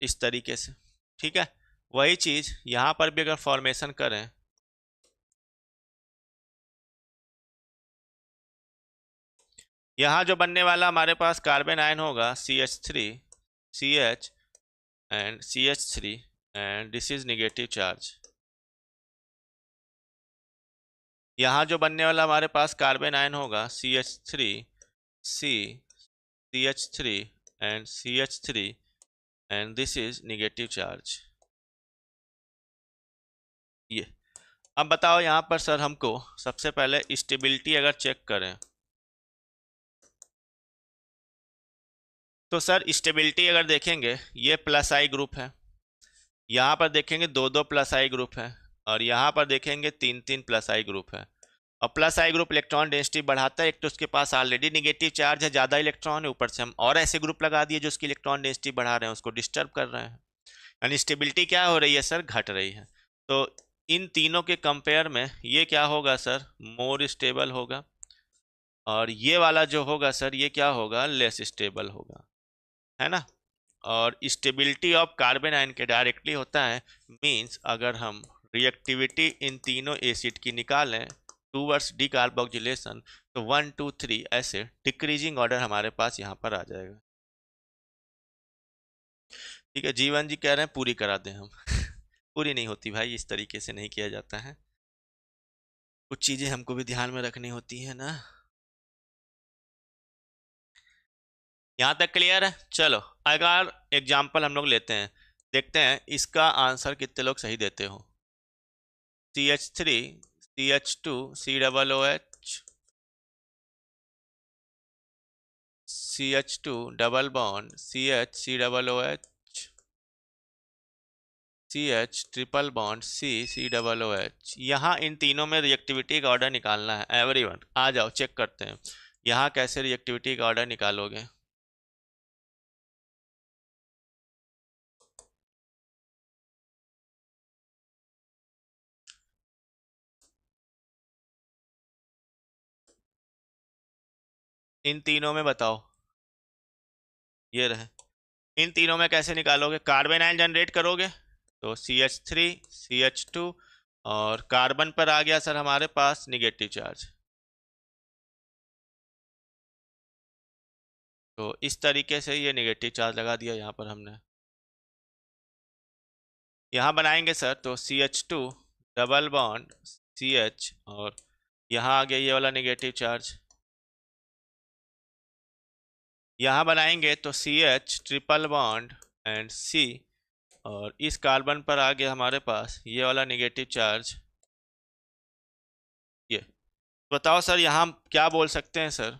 इस तरीके से, ठीक है। वही चीज़ यहाँ पर भी अगर फॉर्मेशन करें यहाँ जो बनने वाला हमारे पास कार्बन आयन होगा CH3 CH and CH3 and this is negative charge. यहाँ जो बनने वाला हमारे पास कार्बन आयन होगा CH3 C CH3 and CH3 and this is negative charge. ये अब बताओ यहाँ पर सर हमको सबसे पहले स्टेबिलिटी अगर चेक करें तो सर स्टेबिलिटी अगर देखेंगे ये प्लस आई ग्रुप है, यहाँ पर देखेंगे दो दो प्लस आई ग्रुप है, और यहाँ पर देखेंगे तीन तीन प्लस आई ग्रुप है। और प्लस आई ग्रुप इलेक्ट्रॉन डेंसिटी बढ़ाता है, एक तो उसके पास ऑलरेडी नेगेटिव चार्ज है, ज़्यादा इलेक्ट्रॉन है, ऊपर से हम और ऐसे ग्रुप लगा दिए जो उसकी इलेक्ट्रॉन डेंसिटी बढ़ा रहे हैं, उसको डिस्टर्ब कर रहे हैं, यानी स्टेबिलिटी क्या हो रही है सर, घट रही है। तो इन तीनों के कंपेयर में ये क्या होगा सर, मोर स्टेबल होगा, और ये वाला जो होगा सर ये क्या होगा, लेस स्टेबल होगा, है ना। और स्टेबिलिटी ऑफ कार्बन आयन के डायरेक्टली होता है, मींस अगर हम रिएक्टिविटी इन तीनों एसिड की निकालें टूवर्ड्स डीकार्बोक्सिलेशन तो 1 2 3 ऐसे डिक्रीजिंग ऑर्डर हमारे पास यहाँ पर आ जाएगा। ठीक है, जीवन जी कह रहे हैं पूरी करा दें हम पूरी नहीं होती भाई, इस तरीके से नहीं किया जाता है, कुछ चीज़ें हमको भी ध्यान में रखनी होती है ना। यहाँ तक क्लियर है। चलो अगर एग्जाम्पल हम लोग लेते हैं, देखते हैं इसका आंसर कितने लोग सही देते हो। CH3 CH2 COOH CH2 double bond CH COOH CH triple bond COOH। यहाँ इन तीनों में रिएक्टिविटी का ऑर्डर निकालना है। एवरीवन आ जाओ चेक करते हैं, यहाँ कैसे रिएक्टिविटी का ऑर्डर निकालोगे। इन तीनों में बताओ, ये रहे, इन तीनों में कैसे निकालोगे, कार्बन आयन जनरेट करोगे तो CH3 CH2 और कार्बन पर आ गया सर हमारे पास निगेटिव चार्ज, तो इस तरीके से ये निगेटिव चार्ज लगा दिया यहाँ पर हमने। यहाँ बनाएंगे सर तो CH2 डबल बॉन्ड CH और यहाँ आ गया ये वाला निगेटिव चार्ज। यहाँ बनाएंगे तो CH triple bond and C और इस कार्बन पर आ गया हमारे पास ये वाला नेगेटिव चार्ज। ये बताओ सर यहाँ हम क्या बोल सकते हैं sir,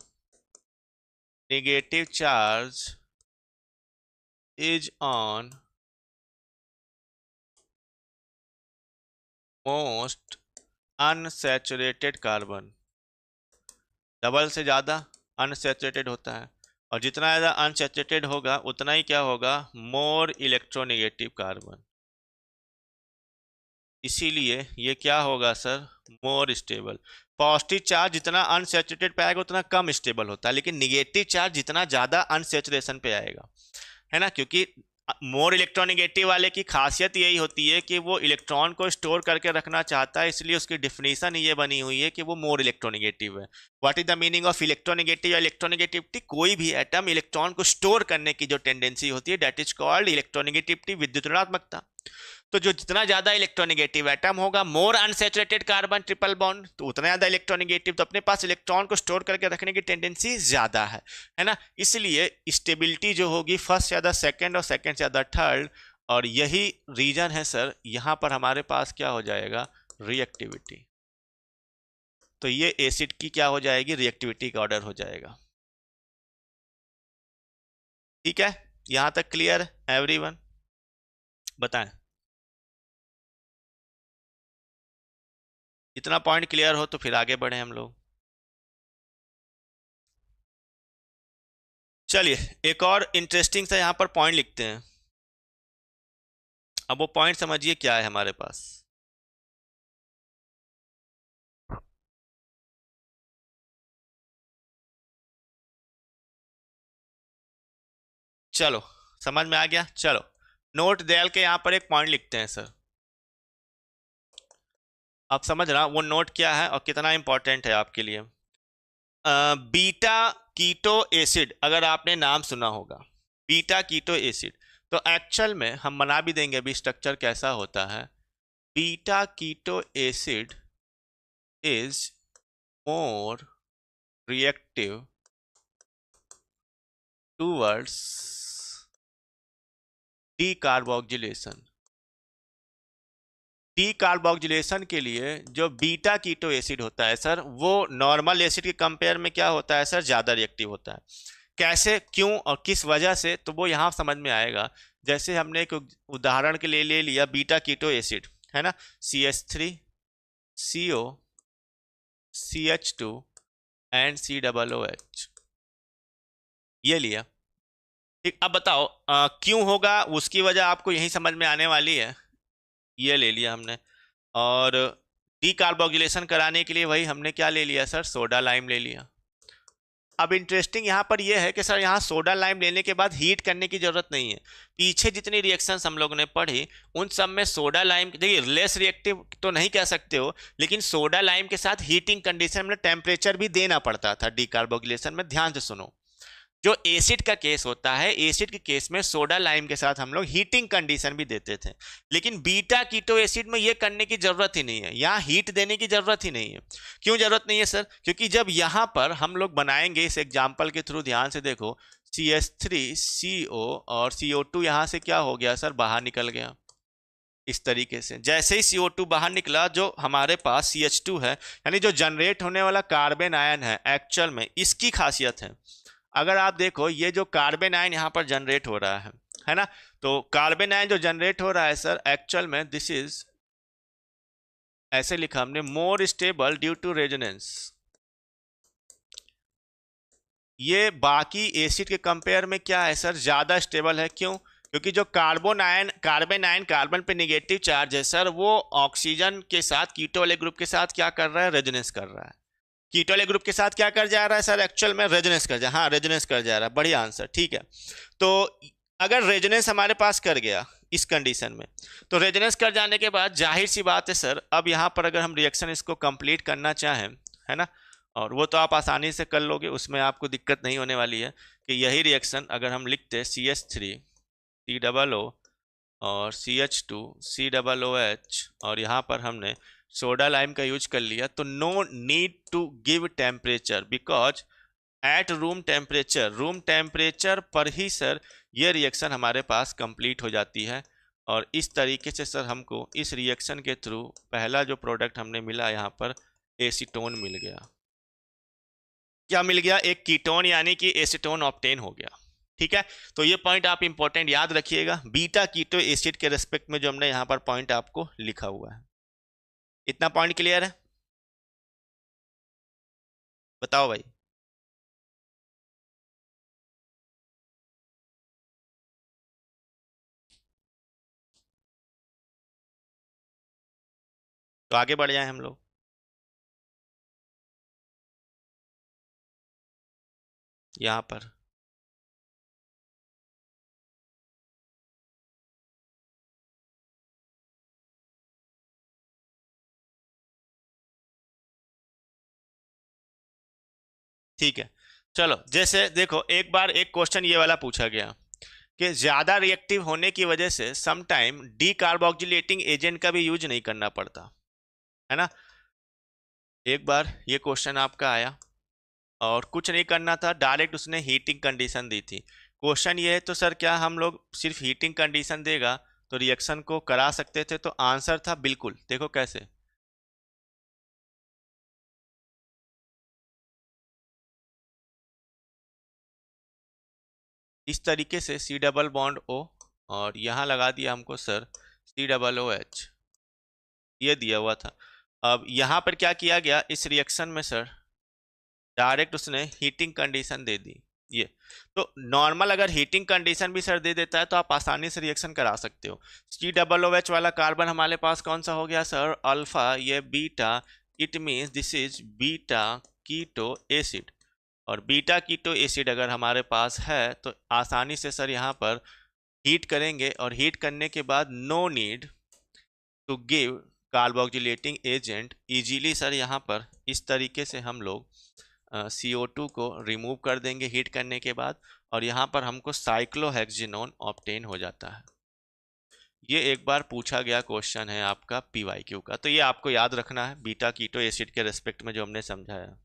negative charge is on most unsaturated carbon, double से ज़्यादा अनसैचुरेटेड होता है, और जितना ज़्यादा अनसैचुरेटेड होगा उतना ही क्या होगा, मोर इलेक्ट्रोनेगेटिव कार्बन। इसीलिए ये क्या होगा sir, more stable. Positive charge जितना अनसैचुरेटेड पे आएगा उतना कम स्टेबल होता है, लेकिन निगेटिव चार्ज जितना ज़्यादा अनसैचुरेशन पे आएगा, है ना, क्योंकि मोर इलेक्ट्रोनेगेटिव वाले की खासियत यही होती है कि वो इलेक्ट्रॉन को स्टोर करके रखना चाहता है, इसलिए उसकी डिफिनीशन ये बनी हुई है कि वो मोर इलेक्ट्रोनेगेटिव है। What is the meaning of electronegative या इलेक्ट्रोनेगेटिविटी, कोई भी एटम इलेक्ट्रॉन को स्टोर करने की जो टेंडेंसी होती है दैट इज कॉल्ड इलेक्ट्रोनेगेटिविटी, विद्युत ऋणात्मकता। तो जो जितना ज्यादा इलेक्ट्रोनेगेटिव एटम होगा, मोर अनसैचुरेटेड कार्बन ट्रिपल बॉन्ड, तो उतना ज्यादा इलेक्ट्रोनेगेटिव, तो अपने पास इलेक्ट्रॉन को स्टोर करके रखने की टेंडेंसी ज्यादा है ना। इसलिए स्टेबिलिटी जो होगी फर्स्ट से ज्यादा सेकंड और सेकंड से ज्यादा थर्ड, और यही रीजन है सर यहाँ पर हमारे पास क्या हो जाएगा, रिएक्टिविटी। तो ये एसिड की क्या हो जाएगी, रिएक्टिविटी का ऑर्डर हो जाएगा। ठीक है, यहां तक क्लियर है एवरीवन, बताएं। इतना पॉइंट क्लियर हो तो फिर आगे बढ़े हम लोग। चलिए एक और इंटरेस्टिंग सा यहाँ पर पॉइंट लिखते हैं। अब वो पॉइंट समझिए क्या है हमारे पास। चलो समझ में आ गया। चलो नोट दयाल के यहाँ पर एक पॉइंट लिखते हैं सर, आप समझ रहा वो नोट क्या है और कितना इंपॉर्टेंट है आपके लिए। बीटा कीटो एसिड, अगर आपने नाम सुना होगा बीटा कीटो एसिड, तो एक्चुअल में हम बना भी देंगे अभी स्ट्रक्चर कैसा होता है। Beta keto acid is more reactive towards decarboxylation. Decarboxylation के लिए जो बीटा कीटो एसिड होता है सर, वो नॉर्मल एसिड के कंपेयर में क्या होता है सर, ज़्यादा रिएक्टिव होता है। कैसे, क्यों और किस वजह से, तो वो यहाँ समझ में आएगा। जैसे हमने एक उदाहरण के लिए ले लिया बीटा कीटो एसिड, है ना, CH3 CO CH2 and COOH, ये लिया। ठीक, अब बताओ क्यों होगा, उसकी वजह आपको यही समझ में आने वाली है। ये ले लिया हमने, और डीकार्बोक्सिलेशन कराने के लिए वही हमने क्या ले लिया सर, सोडा लाइम ले लिया। अब इंटरेस्टिंग यहाँ पर यह है कि सर यहाँ सोडा लाइम लेने के बाद हीट करने की जरूरत नहीं है। पीछे जितनी रिएक्शंस हम लोगों ने पढ़ी उन सब में सोडा लाइम, देखिए लेस रिएक्टिव तो नहीं कह सकते हो, लेकिन सोडा लाइम के साथ हीटिंग कंडीशन में टेम्परेचर भी देना पड़ता था डीकार्बोक्सिलेशन में। ध्यान से सुनो, जो एसिड का केस होता है, एसिड के केस में सोडा लाइम के साथ हम लोग हीटिंग कंडीशन भी देते थे, लेकिन बीटा कीटो एसिड में ये करने की जरूरत ही नहीं है, यहाँ हीट देने की जरूरत ही नहीं है। क्यों जरूरत नहीं है सर, क्योंकि जब यहाँ पर हम लोग बनाएंगे इस एग्जाम्पल के थ्रू, ध्यान से देखो, CH3CO और CO2 यहाँ से क्या हो गया सर, बाहर निकल गया। इस तरीके से जैसे ही CO2 बाहर निकला, जो हमारे पास CH2 है, यानी जो जनरेट होने वाला कार्बन आयन है, एक्चुअल में इसकी खासियत है, अगर आप देखो ये जो कार्बन आयन यहाँ पर जनरेट हो रहा है ना, तो कार्बन आयन जो जनरेट हो रहा है सर, एक्चुअल में दिस इज, ऐसे लिखा हमने, more stable due to resonance. ये बाकी एसिड के कंपेयर में क्या है सर, ज्यादा स्टेबल है। क्यों, क्योंकि जो कार्बन आयन कार्बन पे निगेटिव चार्ज है सर, वो ऑक्सीजन के साथ, कीटो वाले ग्रुप के साथ क्या कर रहा है, रेजोनेंस कर रहा है। कीटो वाले ग्रुप के साथ क्या कर जा रहा है सर, एक्चुअल में रेजोनेंस कर जा, हाँ रेजोनेंस कर जा रहा है, बढ़िया आंसर, ठीक है। तो अगर रेजोनेंस हमारे पास कर गया इस कंडीशन में, तो रेजोनेंस कर जाने के बाद जाहिर सी बात है सर, अब यहाँ पर अगर हम रिएक्शन इसको कंप्लीट करना चाहें, है ना, और वो तो आप आसानी से कर लोगे, उसमें आपको दिक्कत नहीं होने वाली है, कि यही रिएक्शन अगर हम लिखते CH3 COO और CH2 COOH, और यहाँ पर हमने सोडा लाइम का यूज कर लिया, तो no need to give temperature, because at room temperature पर ही सर ये रिएक्शन हमारे पास कंप्लीट हो जाती है। और इस तरीके से सर हमको इस रिएक्शन के थ्रू पहला जो प्रोडक्ट हमने मिला, यहाँ पर एसीटोन मिल गया। क्या मिल गया, एक कीटोन, यानी कि एसीटोन ऑब्टेन हो गया। ठीक है, तो ये पॉइंट आप इंपॉर्टेंट याद रखिएगा, बीटा कीटो एसिड के रेस्पेक्ट में जो हमने यहाँ पर पॉइंट आपको लिखा हुआ है। इतना पॉइंट क्लियर है, बताओ भाई। तो आगे बढ़ जाए हम लोग। यहाँ पर ठीक है, चलो, जैसे देखो, एक बार एक क्वेश्चन ये वाला पूछा गया कि ज्यादा रिएक्टिव होने की वजह से सम टाइम डीकार्बोक्सिलेटिंग एजेंट का भी यूज नहीं करना पड़ता, है ना। एक बार ये क्वेश्चन आपका आया और कुछ नहीं करना था, डायरेक्ट उसने हीटिंग कंडीशन दी थी। क्वेश्चन ये है, तो सर क्या हम लोग सिर्फ हीटिंग कंडीशन देगा तो रिएक्शन को करा सकते थे, तो आंसर था बिल्कुल। देखो कैसे, इस तरीके से C+O और यहाँ लगा दिया हमको सर COOH, ये दिया हुआ था। अब यहाँ पर क्या किया गया, इस रिएक्शन में सर डायरेक्ट उसने हीटिंग कंडीशन दे दी। ये तो नॉर्मल अगर हीटिंग कंडीशन भी सर दे देता है तो आप आसानी से रिएक्शन करा सकते हो। COOH वाला कार्बन हमारे पास कौन सा हो गया सर, अल्फा, ये beta, it means this is beta keto acid. और बीटा कीटो एसिड अगर हमारे पास है तो आसानी से सर यहाँ पर हीट करेंगे, और हीट करने के बाद no need to give carboxylating agent, easily sir यहाँ पर इस तरीके से हम लोग CO2 को रिमूव कर देंगे हीट करने के बाद, और यहाँ पर हमको साइक्लोहेक्सिनोन ऑब्टेन हो जाता है। ये एक बार पूछा गया क्वेश्चन है आपका PYQ का, तो ये आपको याद रखना है बीटा कीटो एसिड के रेस्पेक्ट में जो हमने समझाया।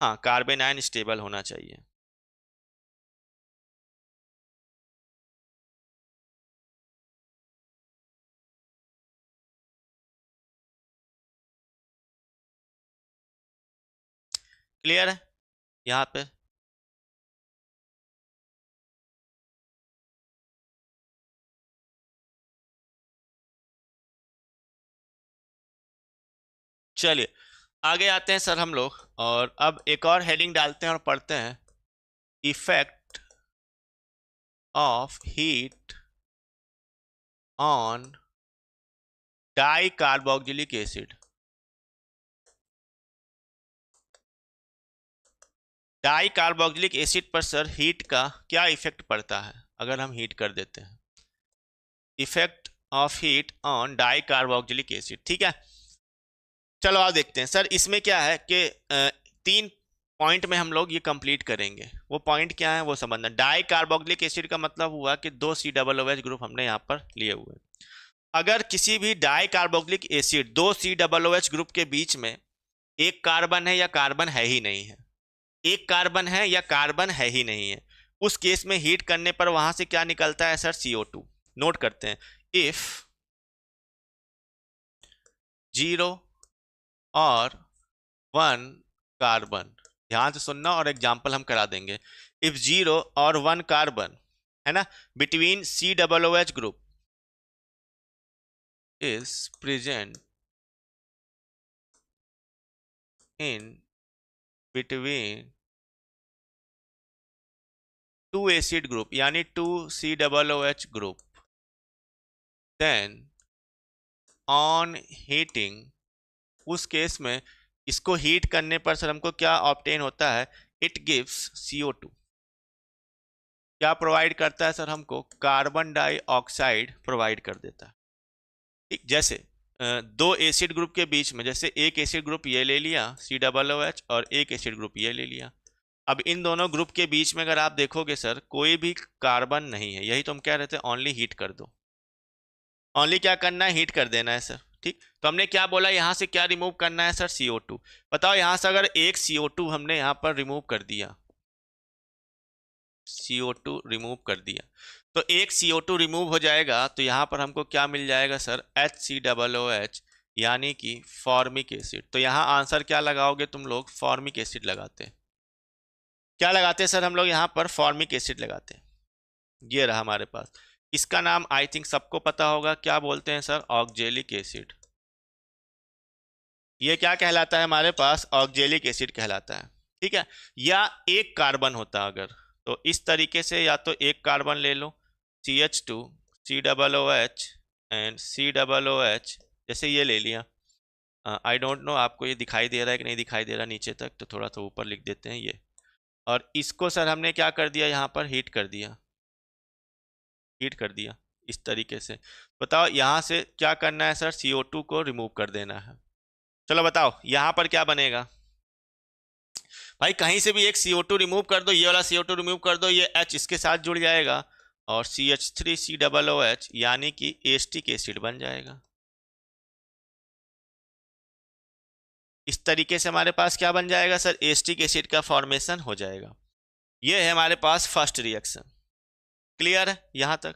हाँ, कार्बन आयन स्टेबल होना चाहिए। क्लियर है यहाँ पे? चलिए आगे आते हैं सर हम लोग, और अब एक और हेडिंग डालते हैं और पढ़ते हैं effect of heat on di carboxylic acid. Di carboxylic acid पर सर हीट का क्या इफेक्ट पड़ता है अगर हम हीट कर देते हैं? Effect of heat on di carboxylic acid, ठीक है। चलो आप देखते हैं सर, इसमें क्या है कि 3 पॉइंट में हम लोग ये कंप्लीट करेंगे। वो पॉइंट क्या है वो समझना। डाई कार्बोक्सिलिक एसिड का मतलब हुआ कि 2 COOH ग्रुप हमने यहाँ पर लिए हुए। अगर किसी भी di carboxylic acid 2 COOH group के बीच में एक कार्बन है या कार्बन है ही नहीं है, एक कार्बन है या कार्बन है ही नहीं है, उस केस में हीट करने पर वहां से क्या निकलता है सर? CO2। नोट करते हैं, इफ 0 और 1 कार्बन, ध्यान से सुनना और एग्जाम्पल हम करा देंगे। इफ 0 और 1 कार्बन है ना between COOH group is present in between 2 acid group यानी 2 COOH group, then on heating, उस केस में इसको हीट करने पर सर हमको क्या ऑब्टेन होता है? It gives CO2। क्या प्रोवाइड करता है सर? हमको कार्बन डाइऑक्साइड प्रोवाइड कर देता है। ठीक, जैसे 2 एसिड ग्रुप के बीच में, जैसे एक एसिड ग्रुप ये ले लिया COOH और एक एसिड ग्रुप ये ले लिया। अब इन दोनों ग्रुप के बीच में अगर आप देखोगे सर कोई भी कार्बन नहीं है, यही तो हम कह रहे थे, ओनली हीट कर दो। ओनली क्या करना है? हीट कर देना है सर। ठीक, तो हमने क्या बोला, यहां से क्या रिमूव करना है सर? CO2। बताओ यहां से अगर एक CO2 हमने यहां पर रिमूव कर दिया, CO2 रिमूव कर दिया, तो एक CO2 रिमूव हो जाएगा, तो यहां पर हमको क्या मिल जाएगा सर? HCOOH यानी कि फॉर्मिक एसिड। तो यहां आंसर क्या लगाओगे तुम लोग? फॉर्मिक एसिड लगाते हैं। क्या लगाते हैं सर हम लोग यहाँ पर? फॉर्मिक एसिड लगाते हैं। ये रहा हमारे पास। इसका नाम आई थिंक सबको पता होगा, क्या बोलते हैं सर? Oxalic acid. ये क्या कहलाता है हमारे पास? ऑक्जेलिक एसिड कहलाता है। ठीक है, या एक कार्बन होता अगर, तो इस तरीके से या तो एक कार्बन ले लो, CH2 COOH एंड COOH, जैसे ये ले लिया। आई डोंट नो आपको ये दिखाई दे रहा है कि नहीं दिखाई दे रहा नीचे तक, तो थोड़ा सा ऊपर लिख देते हैं ये। और इसको सर हमने क्या कर दिया? यहाँ पर हीट कर दिया, हीट कर दिया इस तरीके से। बताओ यहाँ से क्या करना है सर? CO2 को रिमूव कर देना है। चलो बताओ यहाँ पर क्या बनेगा भाई? कहीं से भी एक CO2 रिमूव कर दो, ये वाला CO2 रिमूव कर दो, ये H इसके साथ जुड़ जाएगा और CH3COOH यानी कि एस्टिक एसिड बन जाएगा। इस तरीके से हमारे पास क्या बन जाएगा सर? एस्टिक एसिड का फॉर्मेशन हो जाएगा। ये है हमारे पास फर्स्ट रिएक्शन। क्लियर है यहां तक?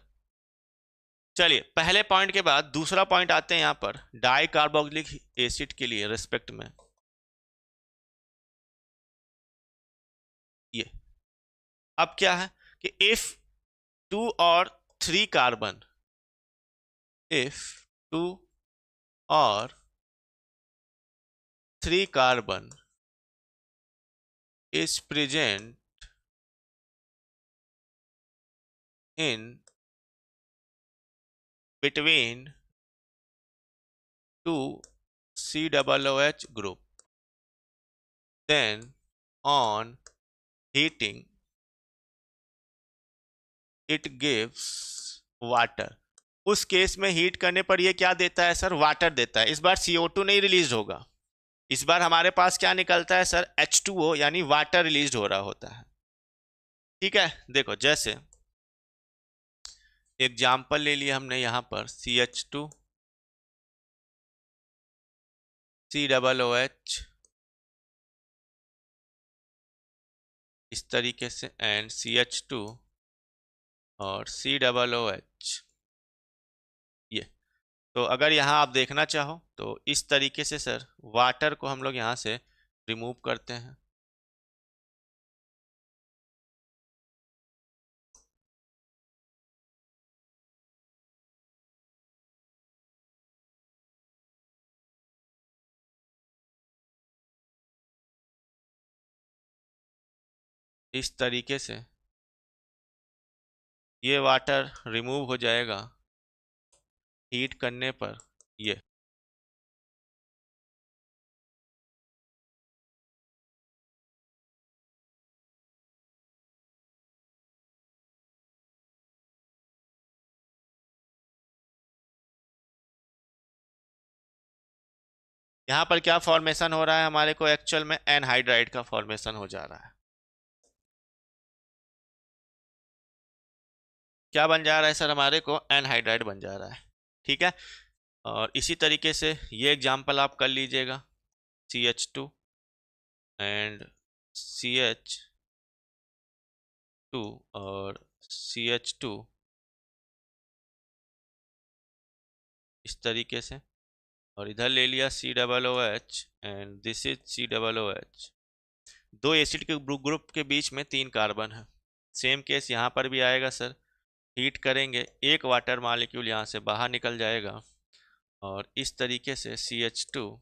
चलिए पहले पॉइंट के बाद दूसरा पॉइंट आते हैं यहाँ पर डाई कार्बोक्सिलिक एसिड के लिए रेस्पेक्ट में। ये अब क्या है कि इफ 2 और 3 कार्बन, इफ 2 और 3 carbon is present in between 2 COOH group, then on heating it gives water। उस केस में हीट करने पर ये क्या देता है सर? वाटर देता है। इस बार CO2 नहीं रिलीज होगा, इस बार हमारे पास क्या निकलता है सर, H2O, यानी वाटर रिलीज हो रहा होता है। ठीक है, देखो जैसे एग्जाम्पल ले लिया हमने यहाँ पर CH2 COOH इस तरीके से, एंड CH2 और COOH ये। तो अगर यहाँ आप देखना चाहो तो इस तरीके से सर वाटर को हम लोग यहाँ से रिमूव करते हैं। इस तरीके से ये वाटर रिमूव हो जाएगा हीट करने पर। ये यहाँ पर क्या फॉर्मेशन हो रहा है हमारे को, एक्चुअल में एनहाइड्राइड का फॉर्मेशन हो जा रहा है। क्या बन जा रहा है सर, हमारे को एनहाइड्राइड बन जा रहा है। ठीक है, और इसी तरीके से ये एग्जाम्पल आप कर लीजिएगा, CH2 एंड CH2 और CH2 इस तरीके से, और इधर ले लिया COOH and this is COOH। दो एसिड के ग्रुप के बीच में 3 कार्बन है। सेम केस यहाँ पर भी आएगा सर, हीट करेंगे, एक वाटर मॉलिक्यूल यहाँ से बाहर निकल जाएगा और इस तरीके से CH2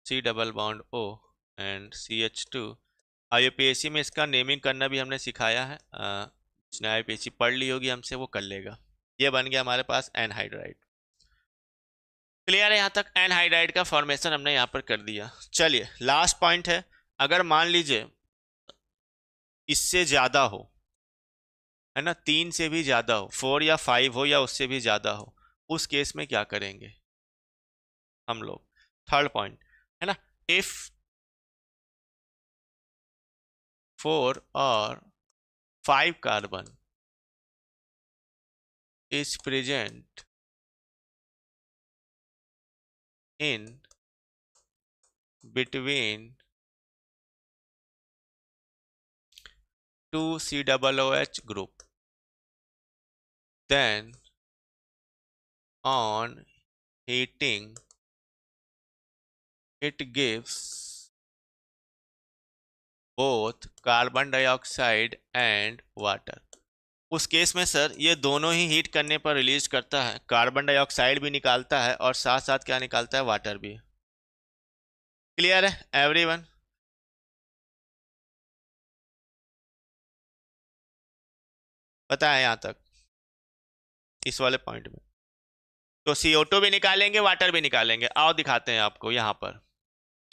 C double bond O and CH2। IUPAC में इसका नेमिंग करना भी हमने सिखाया है, जिसने IUPAC पढ़ ली होगी हमसे वो कर लेगा। ये बन गया हमारे पास एनहाइड्राइड। क्लियर है यहाँ तक, एनहाइड्राइड का फॉर्मेशन हमने यहाँ पर कर दिया। चलिए लास्ट पॉइंट है, अगर मान लीजिए इससे ज्यादा हो, है ना, 3 से भी ज्यादा हो, 4 या 5 हो या उससे भी ज्यादा हो, उस केस में क्या करेंगे हम लोग। थर्ड पॉइंट है ना, इफ 4 और 5 carbon is present in between 2 COOH group, then on heating it gives both carbon dioxide and water. उस केस में सर ये दोनों ही हीट करने पर रिलीज करता है, कार्बन डाइऑक्साइड भी निकालता है और साथ साथ क्या निकालता है, वाटर भी। क्लियर है एवरीवन? पता है यहाँ तक इस वाले पॉइंट में? तो CO2 भी निकालेंगे, वाटर भी निकालेंगे। आओ दिखाते हैं आपको। यहाँ पर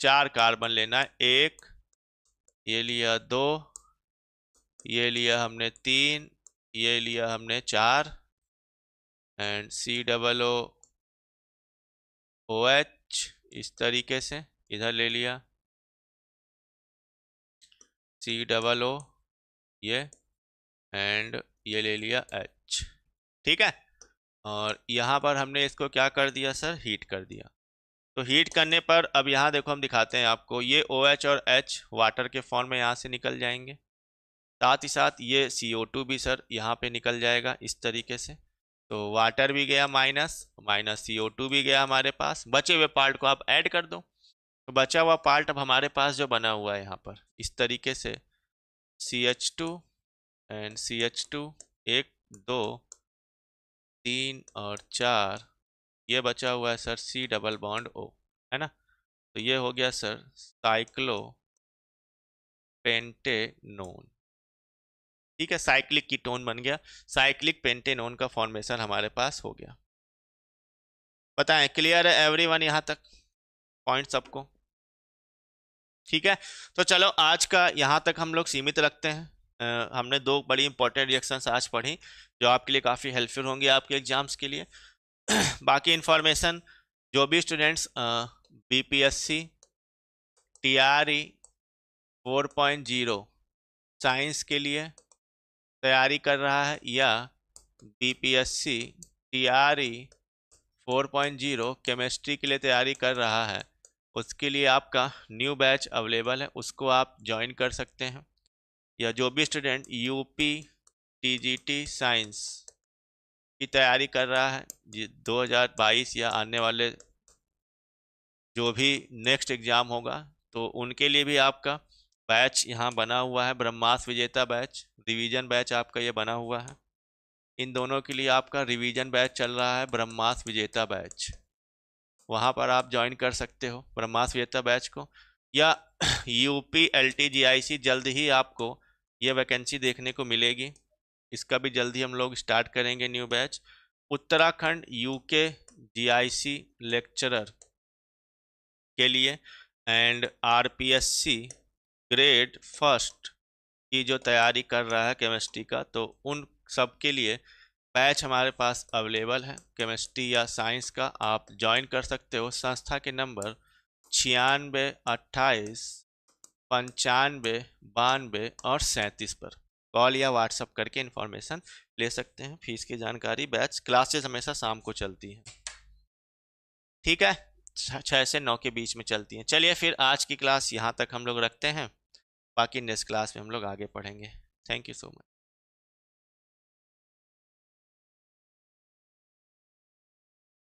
4 कार्बन लेना है, 1 ये लिया, 2 ये लिया हमने, 3 ये लिया हमने, 4 एंड COOH इस तरीके से इधर ले लिया, COO ये एंड ये ले लिया H। ठीक है, और यहाँ पर हमने इसको क्या कर दिया सर, हीट कर दिया। तो हीट करने पर अब यहाँ देखो हम दिखाते हैं आपको, ये OH और H वाटर के फॉर्म में यहाँ से निकल जाएंगे, साथ ही साथ ये CO2 भी सर यहाँ पे निकल जाएगा इस तरीके से। तो वाटर भी गया माइनस, माइनस CO2 भी गया हमारे पास, बचे हुए पार्ट को आप ऐड कर दो। तो बचा हुआ पार्ट अब हमारे पास जो बना हुआ है यहाँ पर इस तरीके से, CH2 एंड CH2, 1 2 3 और 4, ये बचा हुआ है sir C double bond O, है ना। तो ये हो गया सर साइक्लोपेंटेनोन। ठीक है, साइक्लिक कीटोन बन गया, साइक्लिक पेंटेनोन का फॉर्मेशन हमारे पास हो गया। बताएं क्लियर है एवरीवन यहाँ तक पॉइंट सबको? ठीक है, तो चलो आज का यहाँ तक हम लोग सीमित रखते हैं। हमने 2 बड़ी इंपॉर्टेंट रिएक्शंस आज पढ़ी जो आपके लिए काफ़ी हेल्पफुल होंगी आपके एग्जाम्स के लिए। बाकी इंफॉर्मेशन जो भी स्टूडेंट्स बीपीएससी टीआरई 4.0 साइंस के लिए तैयारी कर रहा है या बीपीएससी टीआरई 4.0 केमिस्ट्री के लिए तैयारी कर रहा है, उसके लिए आपका न्यू बैच अवेलेबल है, उसको आप ज्वाइन कर सकते हैं। या जो भी स्टूडेंट यूपी टीजीटी साइंस की तैयारी कर रहा है 2022 या आने वाले जो भी नेक्स्ट एग्ज़ाम होगा, तो उनके लिए भी आपका बैच यहाँ बना हुआ है, ब्रह्मास्त्र विजेता बैच, रिवीजन बैच आपका ये बना हुआ है। इन दोनों के लिए आपका रिवीजन बैच चल रहा है, ब्रह्मास्त्र विजेता बैच, वहाँ पर आप ज्वाइन कर सकते हो ब्रह्मास्त्र विजेता बैच को। या यूपी LTGIC जल्द ही आपको ये वैकेंसी देखने को मिलेगी, इसका भी जल्दी हम लोग स्टार्ट करेंगे new batch. Uttarakhand UK GIC lecturer के लिए एंड RPSC ग्रेड फर्स्ट की जो तैयारी कर रहा है केमिस्ट्री का, तो उन सब के लिए बैच हमारे पास अवेलेबल है केमिस्ट्री या साइंस का, आप ज्वाइन कर सकते हो। संस्था के नंबर 96 28 95 92 और 37 पर कॉल या व्हाट्सअप करके इन्फॉर्मेशन ले सकते हैं। फीस की जानकारी, बैच क्लासेस हमेशा शाम को चलती है, ठीक है, 6 से 9 के बीच में चलती हैं। चलिए फिर आज की क्लास यहाँ तक हम लोग रखते हैं, बाकी नेक्स्ट क्लास में हम लोग आगे पढ़ेंगे। Thank you so much.